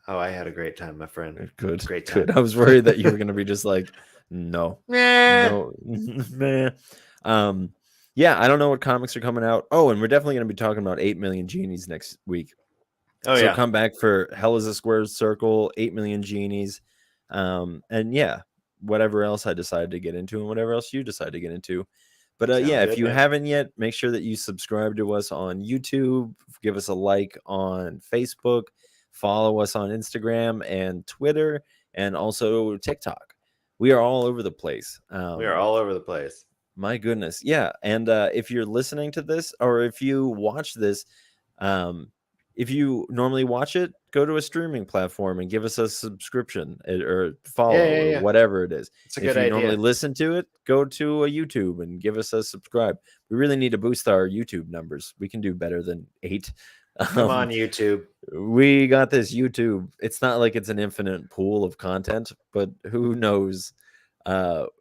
Speaker 1: Oh, I had a great time, my friend.
Speaker 2: Good.
Speaker 1: Great time.
Speaker 2: Good. I was worried that you were going to be just like, no. No. Yeah, I don't know what comics are coming out. Oh, and we're definitely going to be talking about 8 Million Genies next week. So come back for Hell is a Square Circle, 8 Million Genies. And yeah, whatever else I decided to get into and whatever else you decide to get into. But if you haven't yet, make sure that you subscribe to us on YouTube, give us a like on Facebook, follow us on Instagram and Twitter, and also TikTok. We are all over the place.
Speaker 1: We are all over the place.
Speaker 2: My goodness. Yeah. And if you're listening to this or if you watch this, if you normally watch it, go to a streaming platform and give us a subscription or follow or whatever it is.
Speaker 1: It's a good idea.
Speaker 2: If you normally listen to it, go to a YouTube and give us a subscribe. We really need to boost our YouTube numbers. We can do better than 8.
Speaker 1: Come on, YouTube.
Speaker 2: We got this YouTube. It's not like it's an infinite pool of content, but who knows?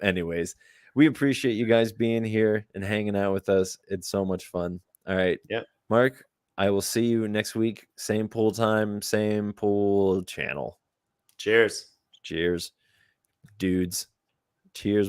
Speaker 2: Anyways, we appreciate you guys being here and hanging out with us. It's so much fun. All right.
Speaker 1: Yep.
Speaker 2: Mark, I will see you next week. Same pool time, same pool channel.
Speaker 1: Cheers.
Speaker 2: Cheers. Dudes. Cheers.